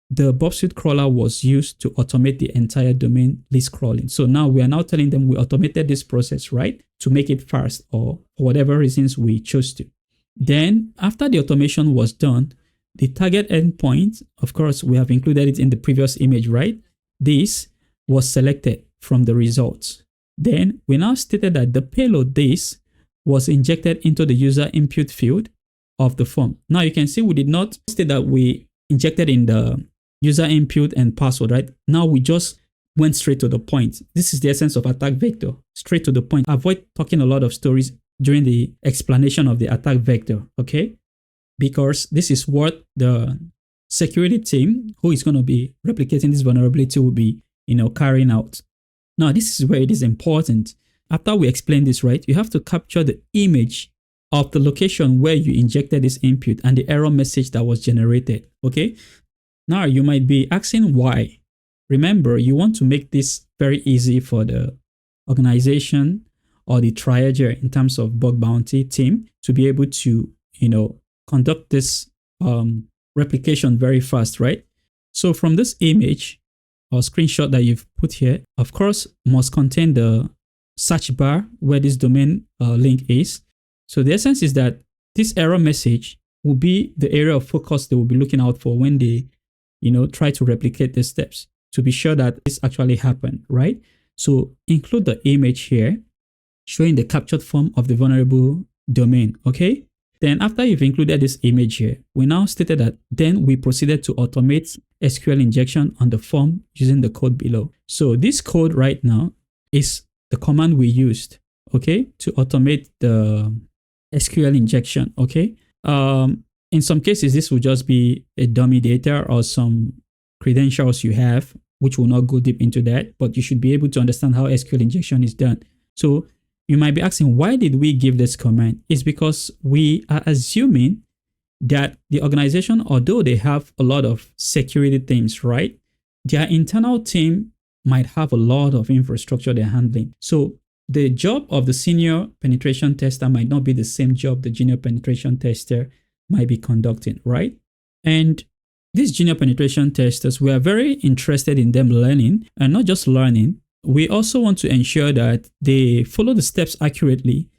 S1: the Bob Suite crawler was used to automate the entire domain list crawling. So now we are now telling them we automated this process, right? To make it fast or for whatever reasons we chose to. Then after the automation was done, the target endpoint, of course, we have included it in the previous image, right? This was selected from the results. Then we now stated that the payload this was injected into the user input field of the form. Now you can see we did not state that we injected in the user input and password, right? Now we just went straight to the point. This is the essence of attack vector, straight to the point. Avoid talking a lot of stories during the explanation of the attack vector, okay? Because this is what the security team who is going to be replicating this vulnerability will be, carrying out. Now, this is where it is important. After we explain this, right, you have to capture the image of the location where you injected this input and the error message that was generated, okay? Now, you might be asking why. Remember, you want to make this very easy for the organization or the triager in terms of bug bounty team to be able to, conduct this replication very fast, right? So from this image or screenshot that you've put here, of course, must contain the search bar where this domain link is. So the essence is that this error message will be the area of focus they will be looking out for when they, try to replicate the steps, to be sure that this actually happened, right? So include the image here showing the captured form of the vulnerable domain, okay? Then after you've included this image here, we now stated that then we proceeded to automate SQL injection on the form using the code below. So this code right now is the command we used, okay, to automate the SQL injection, okay? In some cases, this will just be a dummy data or some credentials you have, which will not go deep into that, but you should be able to understand how SQL injection is done. So you might be asking, why did we give this command? It's because we are assuming that the organization, although they have a lot of security teams, right? Their internal team might have a lot of infrastructure they're handling. So the job of the senior penetration tester might not be the same job the junior penetration tester might be conducting, right? And these junior penetration testers, we are very interested in them learning, and not just learning. We also want to ensure that they follow the steps accurately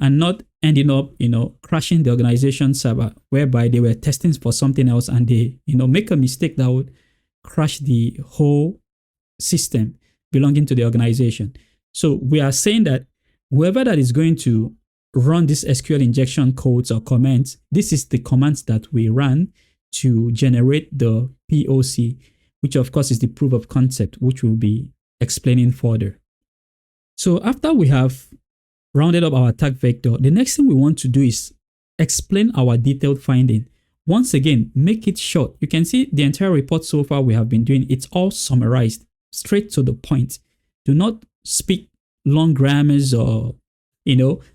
S1: and not ending up, crashing the organization server, whereby they were testing for something else and they, make a mistake that would crash the whole system belonging to the organization. So we are saying that whoever that is going to run this SQL injection codes or commands, this is the commands that we run to generate the POC, which of course is the proof of concept, which we'll be explaining further. So after we have rounded up our attack vector, the next thing we want to do is explain our detailed finding. Once again, make it short. You can see the entire report so far we have been doing, it's all summarized, straight to the point. Do not speak long grammars or,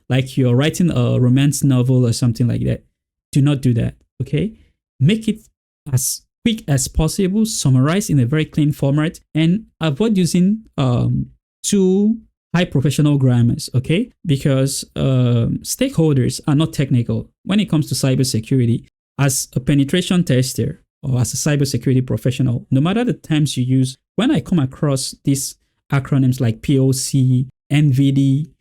S1: like you're writing a romance novel or something like that. Do not do that, okay? Make it as quick as possible, summarize in a very clean format, and avoid using too high professional grammars, okay? Because stakeholders are not technical. When it comes to cybersecurity, as a penetration tester or as a cybersecurity professional, no matter the terms you use, when I come across these acronyms like POC, NVD,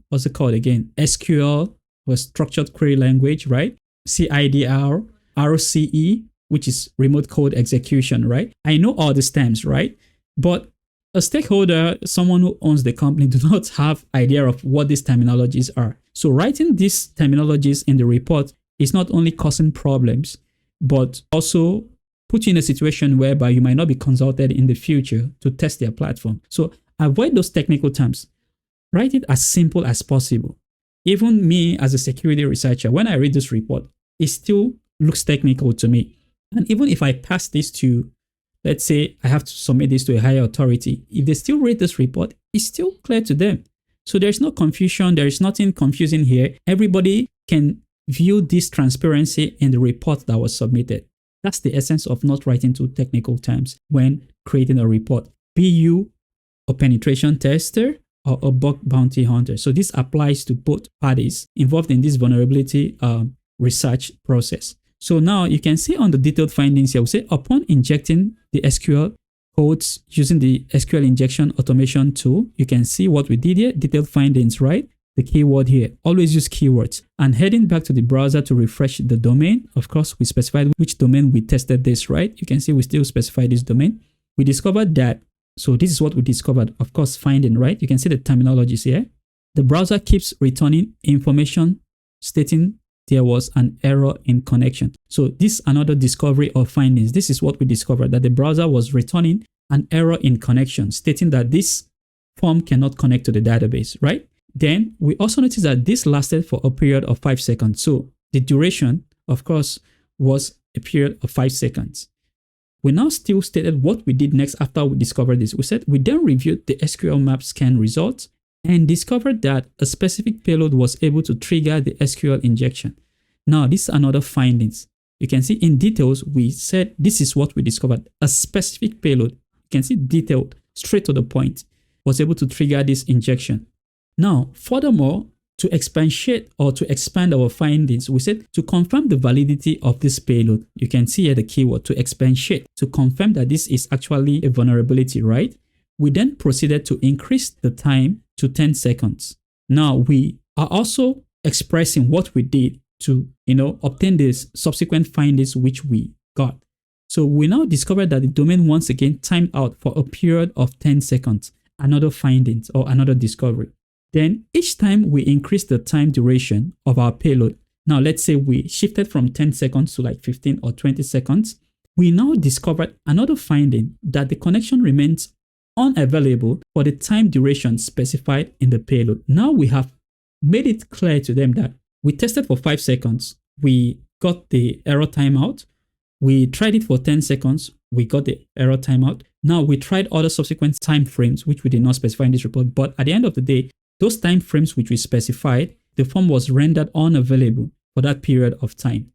S1: what's it called again? SQL, or Structured Query Language, right? CIDR, RCE, which is remote code execution, right? I know all these terms, right? But a stakeholder, someone who owns the company, do not have idea of what these terminologies are. So writing these terminologies in the report is not only causing problems, but also put you in a situation whereby you might not be consulted in the future to test their platform. So avoid those technical terms. Write it as simple as possible. Even me as a security researcher, when I read this report, it still looks technical to me. And even if I pass this to, let's say I have to submit this to a higher authority, if they still read this report, it's still clear to them. So there's no confusion. There is nothing confusing here. Everybody can view this transparency in the report that was submitted. That's the essence of not writing too technical terms when creating a report. Be you a penetration tester or a bug bounty hunter. So this applies to both parties involved in this vulnerability research process. So now you can see on the detailed findings here, we say upon injecting the SQL codes using the SQL injection automation tool, you can see what we did here, detailed findings, right? The keyword here, always use keywords. And heading back to the browser to refresh the domain, of course, we specified which domain we tested this, right? You can see we still specify this domain. We discovered that, so this is what we discovered, of course, finding, right? You can see the terminologies here. The browser keeps returning information stating there was an error in connection. So this is another discovery of findings. This is what we discovered, that the browser was returning an error in connection, stating that this form cannot connect to the database, right? Then we also notice that this lasted for a period of 5 seconds. So the duration, of course, was a period of 5 seconds. We now still stated what we did next after we discovered this. We said we then reviewed the SQL map scan results and discovered that a specific payload was able to trigger the SQL injection. Now, this is another findings. You can see in details, we said this is what we discovered. A specific payload, you can see detailed, straight to the point, was able to trigger this injection. Now, furthermore, to expatiate or to expand our findings, we said to confirm the validity of this payload. You can see here the keyword to expatiate, to confirm that this is actually a vulnerability, right? We then proceeded to increase the time to 10 seconds. Now, we are also expressing what we did to, obtain these subsequent findings which we got. So we now discovered that the domain once again timed out for a period of 10 seconds, another findings or another discovery. Then each time we increase the time duration of our payload. Now let's say we shifted from 10 seconds to like 15 or 20 seconds. We now discovered another finding that the connection remains unavailable for the time duration specified in the payload. Now we have made it clear to them that we tested for 5 seconds. We got the error timeout. We tried it for 10 seconds. We got the error timeout. Now we tried other subsequent time frames, which we did not specify in this report. But at the end of the day, those time frames which we specified, the form was rendered unavailable for that period of time.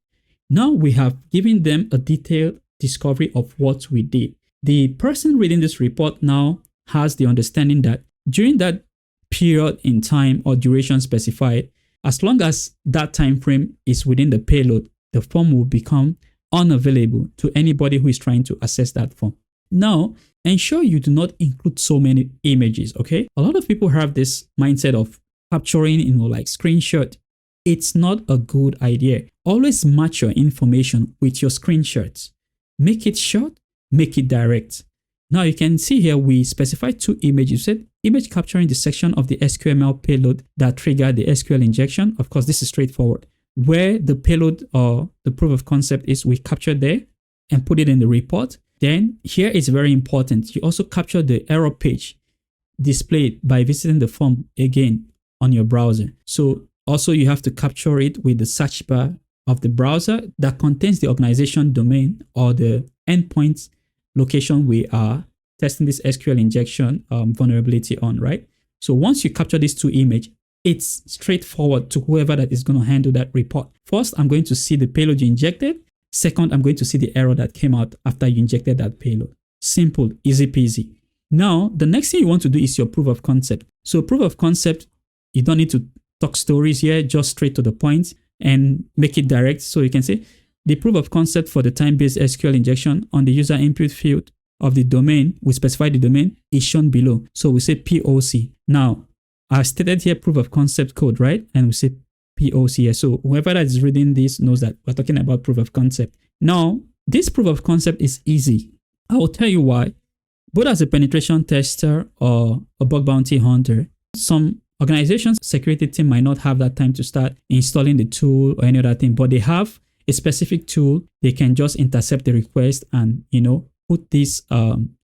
S1: Now we have given them a detailed discovery of what we did. The person reading this report now has the understanding that during that period in time or duration specified, as long as that time frame is within the payload, the form will become unavailable to anybody who is trying to access that form. Now, ensure you do not include so many images, okay? A lot of people have this mindset of capturing, like screenshot. It's not a good idea. Always match your information with your screenshots. Make it short, make it direct. Now you can see here we specified 2 images. We said image capturing the section of the SQML payload that triggered the SQL injection. Of course, this is straightforward. Where the payload or the proof of concept is, we captured there and put it in the report. Then here is very important. You also capture the error page displayed by visiting the form again on your browser. So also you have to capture it with the search bar of the browser that contains the organization domain or the endpoint location we are testing this SQL injection vulnerability on, right? So once you capture these 2 images, it's straightforward to whoever that is going to handle that report. First, I'm going to see the payload you injected. Second, I'm going to see the error that came out after you injected that payload. Simple, easy peasy. Now, the next thing you want to do is your proof of concept. So proof of concept, you don't need to talk stories here, just straight to the point and make it direct. So you can say the proof of concept for the time-based SQL injection on the user input field of the domain, we specify the domain, is shown below. So we say POC. Now, I've stated here proof of concept code, right? And we say POC here. So whoever that is reading this knows that we're talking about proof of concept. Now, this proof of concept is easy. I will tell you why. Both as a penetration tester or a bug bounty hunter, some organizations' security team might not have that time to start installing the tool or any other thing, but they have a specific tool. They can just intercept the request and, put these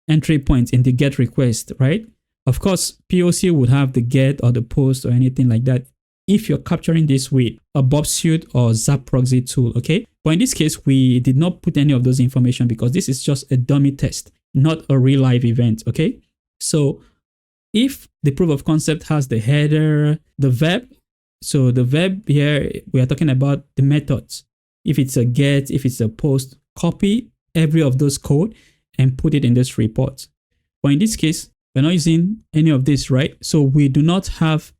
S1: entry points in the GET request, right? Of course, POC would have the GET or the POST or anything like that if you're capturing this with a Bob Suite or Zap Proxy tool, okay? But in this case, we did not put any of those information because this is just a dummy test, not a real live event, okay? So if the proof of concept has the header, the verb, so the verb here, we are talking about the methods. If it's a GET, if it's a POST, copy every of those code and put it in this report. But in this case, we're not using any of this, right? So we do not have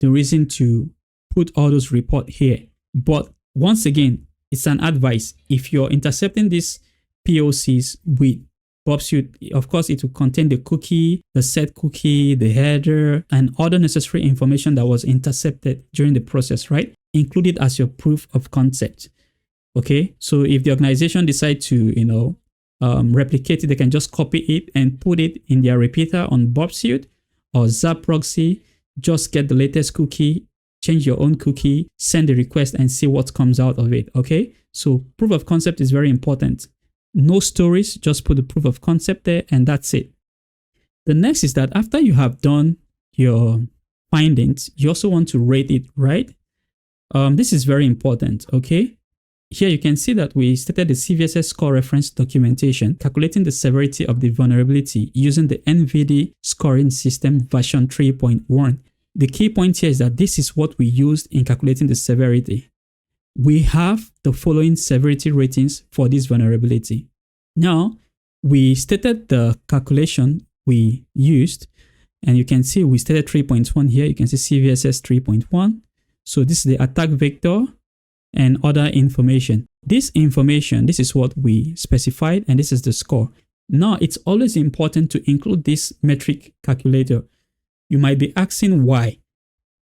S1: the reason to put all those report here. But once again, it's an advice. If you're intercepting these POCs with Bob Suite, of course, it will contain the cookie, the set cookie, the header, and other necessary information that was intercepted during the process, right? Include it as your proof of concept. Okay, so if the organization decide to, replicate it, they can just copy it and put it in their repeater on Bob Suite or Zap Proxy. Just get the latest cookie, change your own cookie, send the request and see what comes out of it. Okay, so proof of concept is very important. No stories, just put the proof of concept there and that's it. The next is that after you have done your findings, you also want to rate it, right? This is very important, okay? Here you can see that we stated the CVSS score reference documentation, calculating the severity of the vulnerability using the NVD scoring system version 3.1. The key point here is that this is what we used in calculating the severity. We have the following severity ratings for this vulnerability. Now, we stated the calculation we used, and you can see we stated 3.1 here. You can see CVSS 3.1. So this is the attack vector and other information. This information, this is what we specified, and this is the score. Now, it's always important to include this metric calculator. You might be asking why.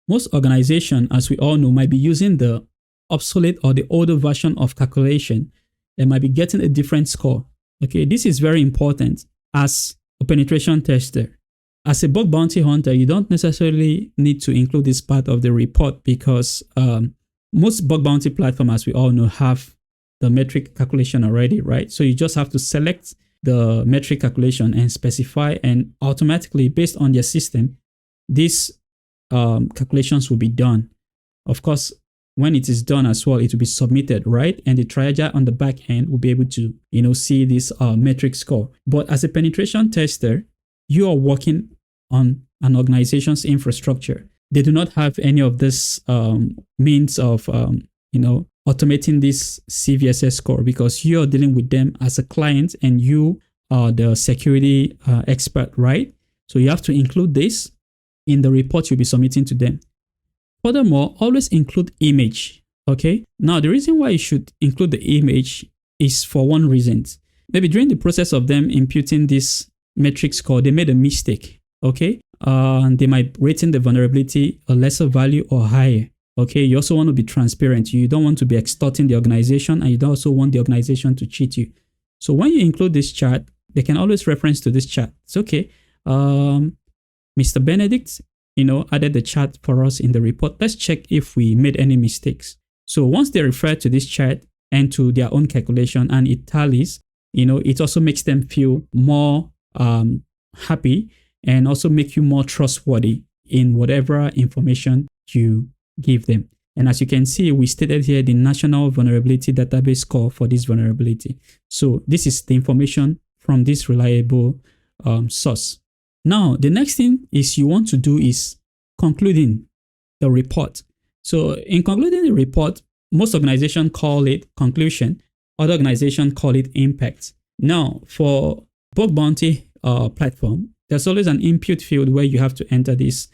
S1: Most organizations, as we all know, might be using the obsolete or the older version of calculation. They might be getting a different score. Okay, this is very important as a penetration tester. As a bug bounty hunter, you don't necessarily need to include this part of the report because most bug bounty platforms, as we all know, have the metric calculation already, right? So you just have to select the metric calculation and specify, and automatically based on their system, these calculations will be done. Of course, when it is done as well, it will be submitted, right? And the triager on the back end will be able to, see this metric score. But as a penetration tester, you are working on an organization's infrastructure. They do not have any of this means of, automating this CVSS score because you are dealing with them as a client and you are the security expert, right? So you have to include this in the report you'll be submitting to them. Furthermore, always include image, okay? Now, the reason why you should include the image is for one reason. Maybe during the process of them imputing this metric score, they made a mistake, okay? They might rating the vulnerability a lesser value or higher, okay? You also want to be transparent. You don't want to be extorting the organization, and you don't also want the organization to cheat you. So when you include this chart, they can always reference to this chart. It's okay. Mr. Benedict, added the chart for us in the report. Let's check if we made any mistakes. So once they refer to this chart and to their own calculation and it tallies, it also makes them feel more happy and also make you more trustworthy in whatever information you give them. And as you can see, we stated here the National Vulnerability Database score for this vulnerability. So this is the information from this reliable source. Now, the next thing is you want to do is concluding the report. So in concluding the report, most organizations call it conclusion. Other organizations call it impact. Now, for bug bounty platform, there's always an input field where you have to enter this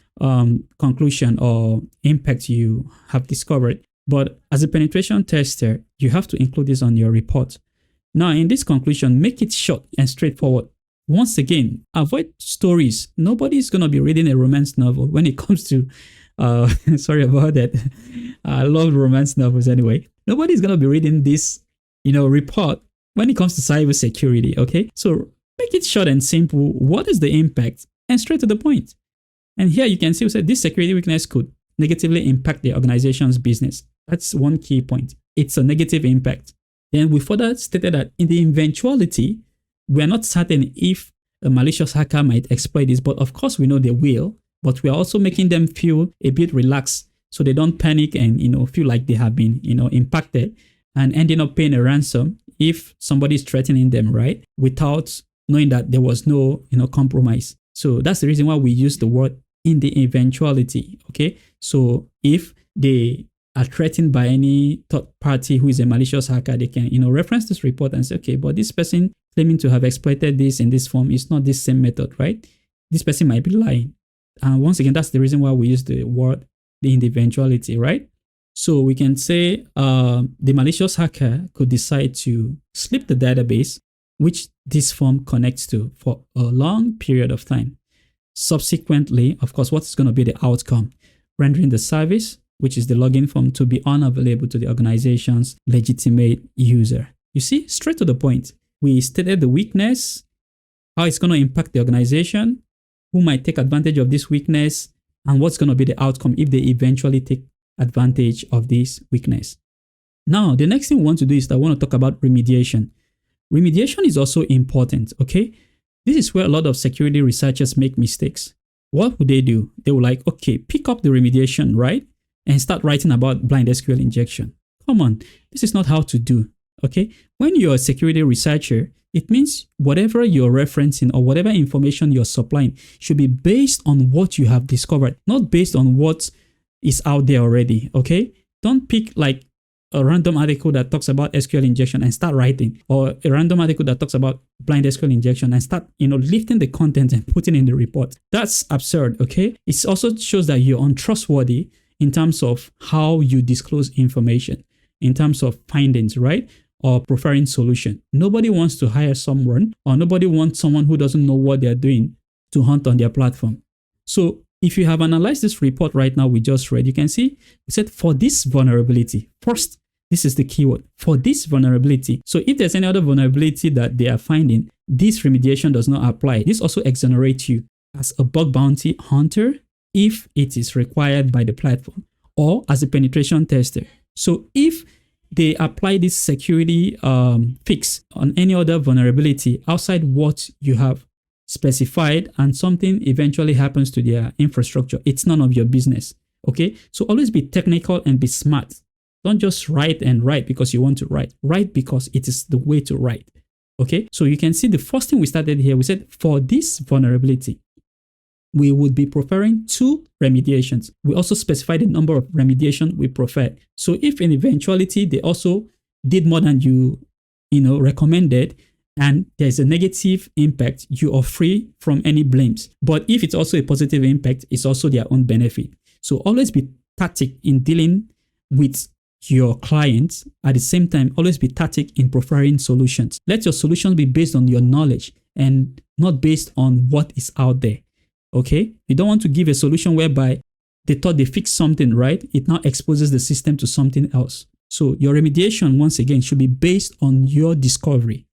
S1: conclusion or impact you have discovered. But as a penetration tester, you have to include this on your report. Now, in this conclusion, make it short and straightforward. Once again, avoid stories. Nobody's going to be reading a romance novel when it comes to, sorry about that. I love romance novels anyway. Nobody's going to be reading this, report when it comes to cybersecurity, okay? So make it short and simple. What is the impact? And straight to the point. And here you can see we said this security weakness could negatively impact the organization's business. That's one key point. It's a negative impact. Then we further stated that in the eventuality, we are not certain if a malicious hacker might exploit this, but of course we know they will, but we are also making them feel a bit relaxed so they don't panic and, feel like they have been, impacted and ending up paying a ransom if somebody is threatening them, right? Without knowing that there was no, compromise. So that's the reason why we use the word in the eventuality, okay? So if they are threatened by any third party who is a malicious hacker, they can, reference this report and say, okay, but this person claiming to have exploited this in this form is not this same method, right? This person might be lying. And once again, that's the reason why we use the word in the eventuality, right? So we can say the malicious hacker could decide to slip the database, which this form connects to for a long period of time. Subsequently, of course, what's going to be the outcome? Rendering the service, which is the login form, to be unavailable to the organization's legitimate user. You see, straight to the point. We stated the weakness, how it's going to impact the organization, who might take advantage of this weakness, and what's going to be the outcome if they eventually take advantage of this weakness. Now, the next thing we want to do is that I want to talk about remediation. Remediation is also important, okay? This is where a lot of security researchers make mistakes. What would they do? They will like, okay, pick up the remediation, right? And start writing about blind SQL injection. Come on, this is not how to do, okay? When you're a security researcher, it means whatever you're referencing or whatever information you're supplying should be based on what you have discovered, not based on what is out there already, okay? Don't pick like a random article that talks about SQL injection and start writing, or a random article that talks about blind SQL injection and start, lifting the content and putting in the report. That's absurd, okay? It also shows that you're untrustworthy in terms of how you disclose information, in terms of findings, right? Or proffering solution. Nobody wants to hire someone, or nobody wants someone who doesn't know what they're doing to hunt on their platform. So if you have analyzed this report right now we just read, you can see we said for this vulnerability, first, this is the keyword, for this vulnerability. So if there's any other vulnerability that they are finding, this remediation does not apply. This also exonerates you as a bug bounty hunter if it is required by the platform, or as a penetration tester. So if they apply this security fix on any other vulnerability outside what you have specified and something eventually happens to their infrastructure, it's none of your business, okay? So always be technical and be smart. Don't just write and write because you want to write. Write because it is the way to write, okay? So you can see the first thing we started here, we said for this vulnerability, we would be preferring 2 remediations. We also specified the number of remediation we preferred. So if in eventuality they also did more than you recommended, and there's a negative impact, you are free from any blames. But if it's also a positive impact, it's also their own benefit. So always be tactic in dealing with your clients. At the same time, always be tactic in preferring solutions. Let your solutions be based on your knowledge and not based on what is out there. Okay, you don't want to give a solution whereby they thought they fixed something, right? It now exposes the system to something else. So your remediation, once again, should be based on your discovery.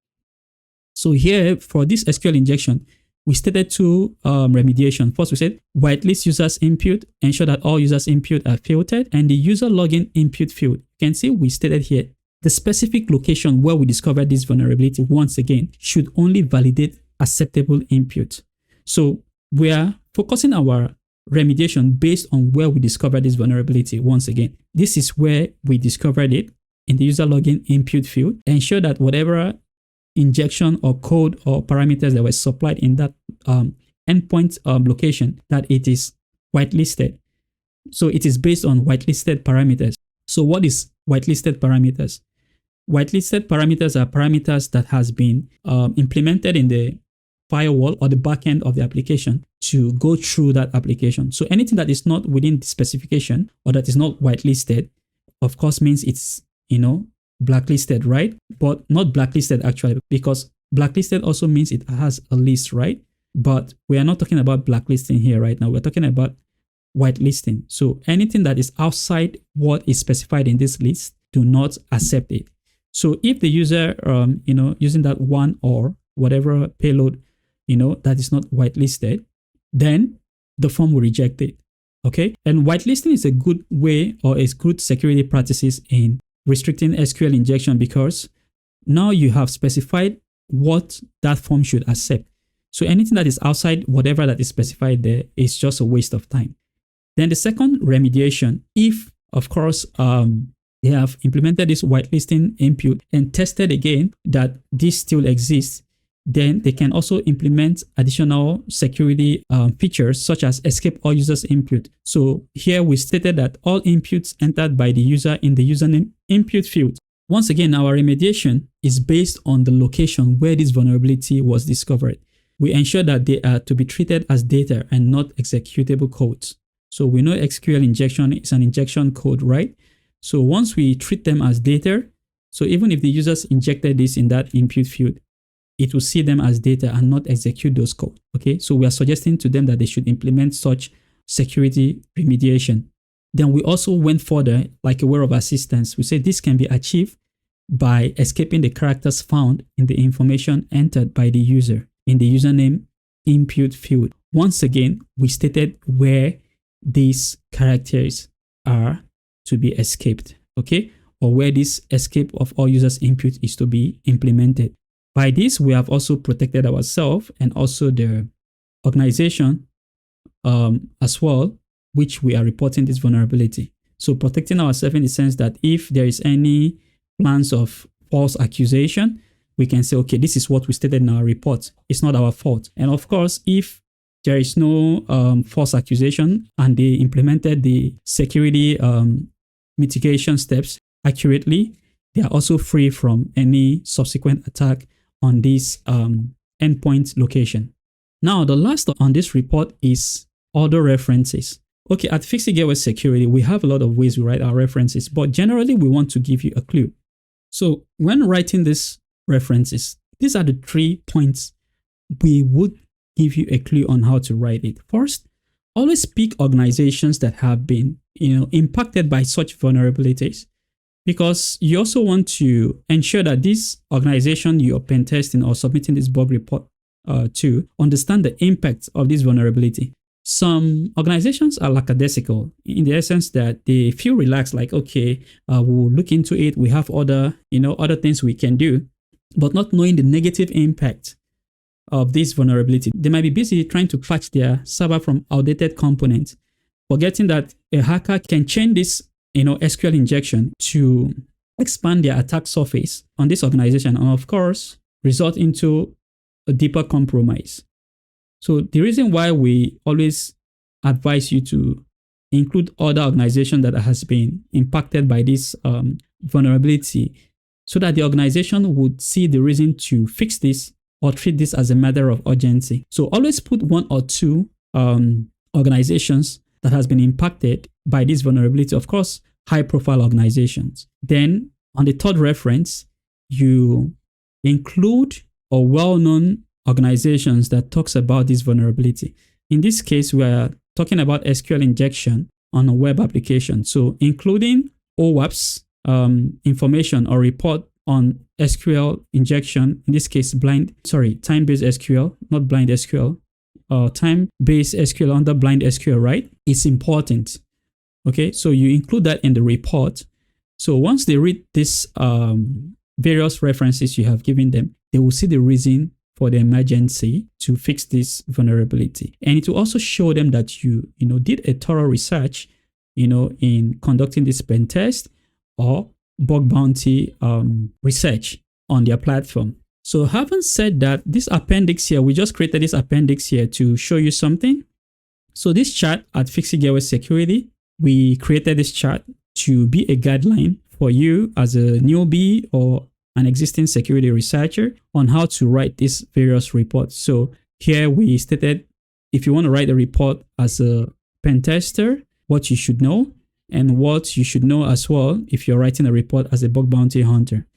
S1: So here for this SQL injection, we stated 2 remediation. First, we said whitelist users input, ensure that all users input are filtered, and the user login input field. You can see we stated here the specific location where we discovered this vulnerability, once again, should only validate acceptable input. So we are focusing our remediation based on where we discovered this vulnerability. Once again, this is where we discovered it in the user login input field. Ensure that whatever injection or code or parameters that were supplied in that endpoint location, that it is whitelisted. So it is based on whitelisted parameters. So what is whitelisted parameters? Whitelisted parameters are parameters that has been implemented in the firewall or the backend of the application to go through that application. So anything that is not within the specification or that is not whitelisted, of course, means it's, blacklisted, right? But not blacklisted actually, because blacklisted also means it has a list, right? But we are not talking about blacklisting here right now. We're talking about whitelisting. So anything that is outside what is specified in this list, do not accept it. So if the user, using that one or whatever payload, that is not whitelisted, then the form will reject it. Okay. And whitelisting is a good way or is good security practices in restricting SQL injection, because now you have specified what that form should accept. So anything that is outside whatever that is specified there is just a waste of time. Then the second remediation, if of course they have implemented this whitelisting input and tested again that this still exists, then they can also implement additional security features such as escape all users input. So here we stated that all inputs entered by the user in the username input field. Once again, our remediation is based on the location where this vulnerability was discovered. We ensure that they are to be treated as data and not executable codes. So we know SQL injection is an injection code, right? So once we treat them as data, so even if the users injected this in that input field, it will see them as data and not execute those code. Okay, so we are suggesting to them that they should implement such security remediation. Then we also went further, like a word of assistance. We say this can be achieved by escaping the characters found in the information entered by the user in the username input field. Once again, we stated where these characters are to be escaped, okay, or where this escape of all users input is to be implemented. By this, we have also protected ourselves and also the organization as well, which we are reporting this vulnerability. So protecting ourselves in the sense that if there is any plans of false accusation, we can say, okay, this is what we stated in our report. It's not our fault. And of course, if there is no false accusation and they implemented the security mitigation steps accurately, they are also free from any subsequent attack on this endpoint location. Now, the last on this report is other references. Okay, at FIXITGEARWARE-SECURITY, we have a lot of ways we write our references, but generally we want to give you a clue. So when writing these references, these are the 3 points we would give you a clue on how to write it. First, always pick organizations that have been impacted by such vulnerabilities, because you also want to ensure that this organization you're pen testing or submitting this bug report to understand the impact of this vulnerability. Some organizations are lackadaisical in the essence that they feel relaxed, like, okay, we'll look into it. We have other things we can do, but not knowing the negative impact of this vulnerability. They might be busy trying to patch their server from outdated components, forgetting that a hacker can change this SQL injection to expand their attack surface on this organization and of course result into a deeper compromise. So the reason why we always advise you to include other organizations that has been impacted by this vulnerability, so that the organization would see the reason to fix this or treat this as a matter of urgency. So always put 1 or 2 organizations that has been impacted by this vulnerability, of course, high profile organizations. Then on the third reference, you include a well-known organizations that talks about this vulnerability. In this case, we are talking about SQL injection on a web application. So including OWASP information or report on SQL injection, in this case, time-based SQL, not blind SQL, time-based SQL under blind SQL, right? It's important. Okay, so you include that in the report. So once they read this various references you have given them, they will see the reason for the emergency to fix this vulnerability. And it will also show them that you did a thorough research, in conducting this pen test or bug bounty research on their platform. So having said that, this appendix here, we just created this appendix here to show you something. So this chart at FIXITGEARWARE-SECURITY, we created this chart to be a guideline for you as a newbie or an existing security researcher on how to write these various reports. So here we stated, if you want to write a report as a pen tester, what you should know, and what you should know as well if you're writing a report as a bug bounty hunter.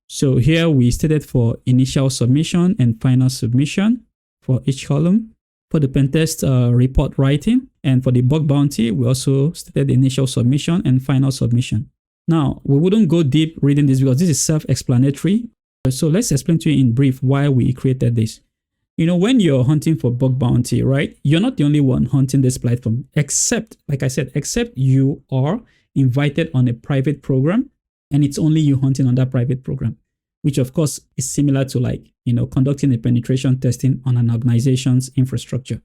S1: So here we stated for initial submission and final submission for each column. For the pen test report writing and for the bug bounty, we also stated the initial submission and final submission. Now, we wouldn't go deep reading this because this is self-explanatory. So let's explain to you in brief why we created this. When you're hunting for bug bounty, right? You're not the only one hunting this platform, except, like I said, except you are invited on a private program and it's only you hunting on that private program, which of course is similar to conducting a penetration testing on an organization's infrastructure.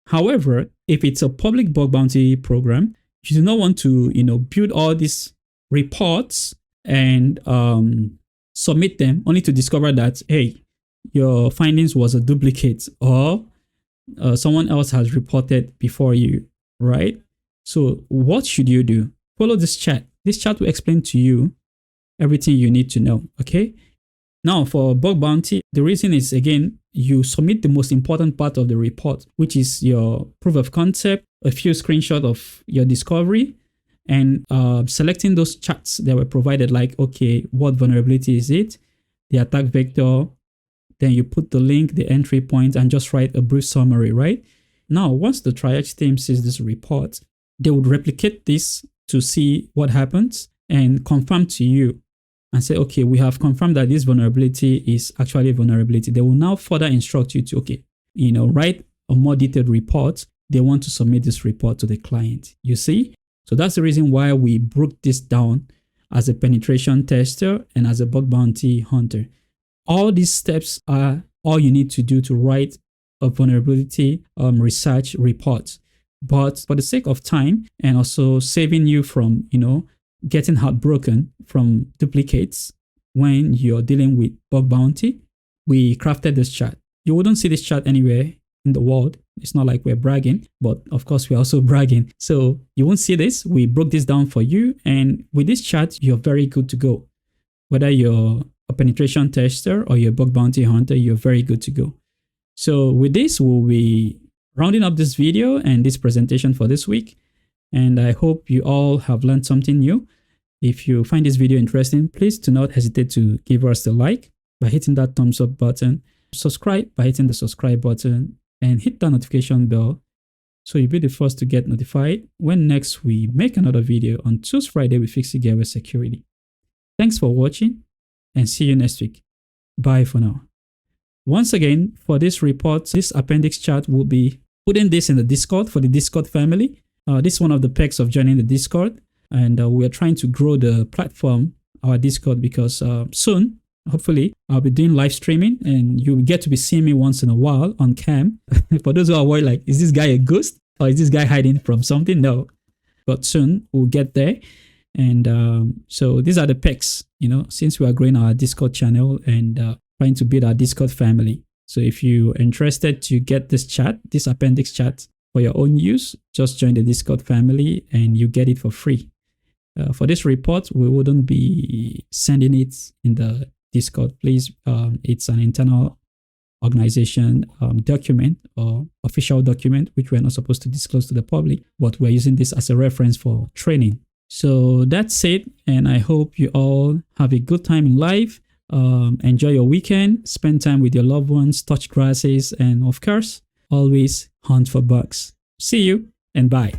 S1: However, if it's a public bug bounty program, you do not want to, build all these reports and submit them only to discover that, hey, your findings was a duplicate or someone else has reported before you, right? So what should you do? Follow this chart. This chart will explain to you everything you need to know, okay? Now for bug bounty, the reason is, again, you submit the most important part of the report, which is your proof of concept, a few screenshots of your discovery, and selecting those charts that were provided, like, okay, what vulnerability is it? The attack vector. Then you put the link, the entry point, and just write a brief summary, right? Now, once the triage team sees this report, they would replicate this to see what happens and confirm to you and say, okay, we have confirmed that this vulnerability is actually a vulnerability. They will now further instruct you to, okay, write a more detailed report. They want to submit this report to the client, you see? So that's the reason why we broke this down as a penetration tester and as a bug bounty hunter. All these steps are all you need to do to write a vulnerability research report. But for the sake of time and also saving you from, getting heartbroken from duplicates when you're dealing with bug bounty, we crafted this chart. You wouldn't see this chart anywhere in the world. It's not like we're bragging, but of course we're also bragging. So you won't see this. We broke this down for you. And with this chart, you're very good to go. Whether you're a penetration tester or you're a bug bounty hunter, you're very good to go. So with this, we'll be rounding up this video and this presentation for this week. And I hope you all have learned something new. If you find this video interesting, please do not hesitate to give us a like by hitting that thumbs up button, subscribe by hitting the subscribe button, and hit that notification bell so you'll be the first to get notified when next we make another video on Tools Friday with FIXITGEARWARE-SECURITY. Thanks for watching and see you next week. Bye for now. Once again, for this report, this appendix chart will be putting this in the Discord for the Discord family. This is one of the perks of joining the Discord, and we are trying to grow the platform, our Discord, because soon, hopefully, I'll be doing live streaming and you will get to be seeing me once in a while on cam. For those who are worried, like, is this guy a ghost or is this guy hiding from something? No, but soon we'll get there. And so these are the perks, since we are growing our Discord channel and trying to build our Discord family. So if you're interested to get this chat, this appendix chat for your own use, just join the Discord family and you get it for free. For this report, we wouldn't be sending it in the Discord, please. It's an internal organization document or official document, which we're not supposed to disclose to the public, but we're using this as a reference for training. So that's it. And I hope you all have a good time in life. Enjoy your weekend, spend time with your loved ones, touch grasses, and of course, always hunt for bugs. See you and bye.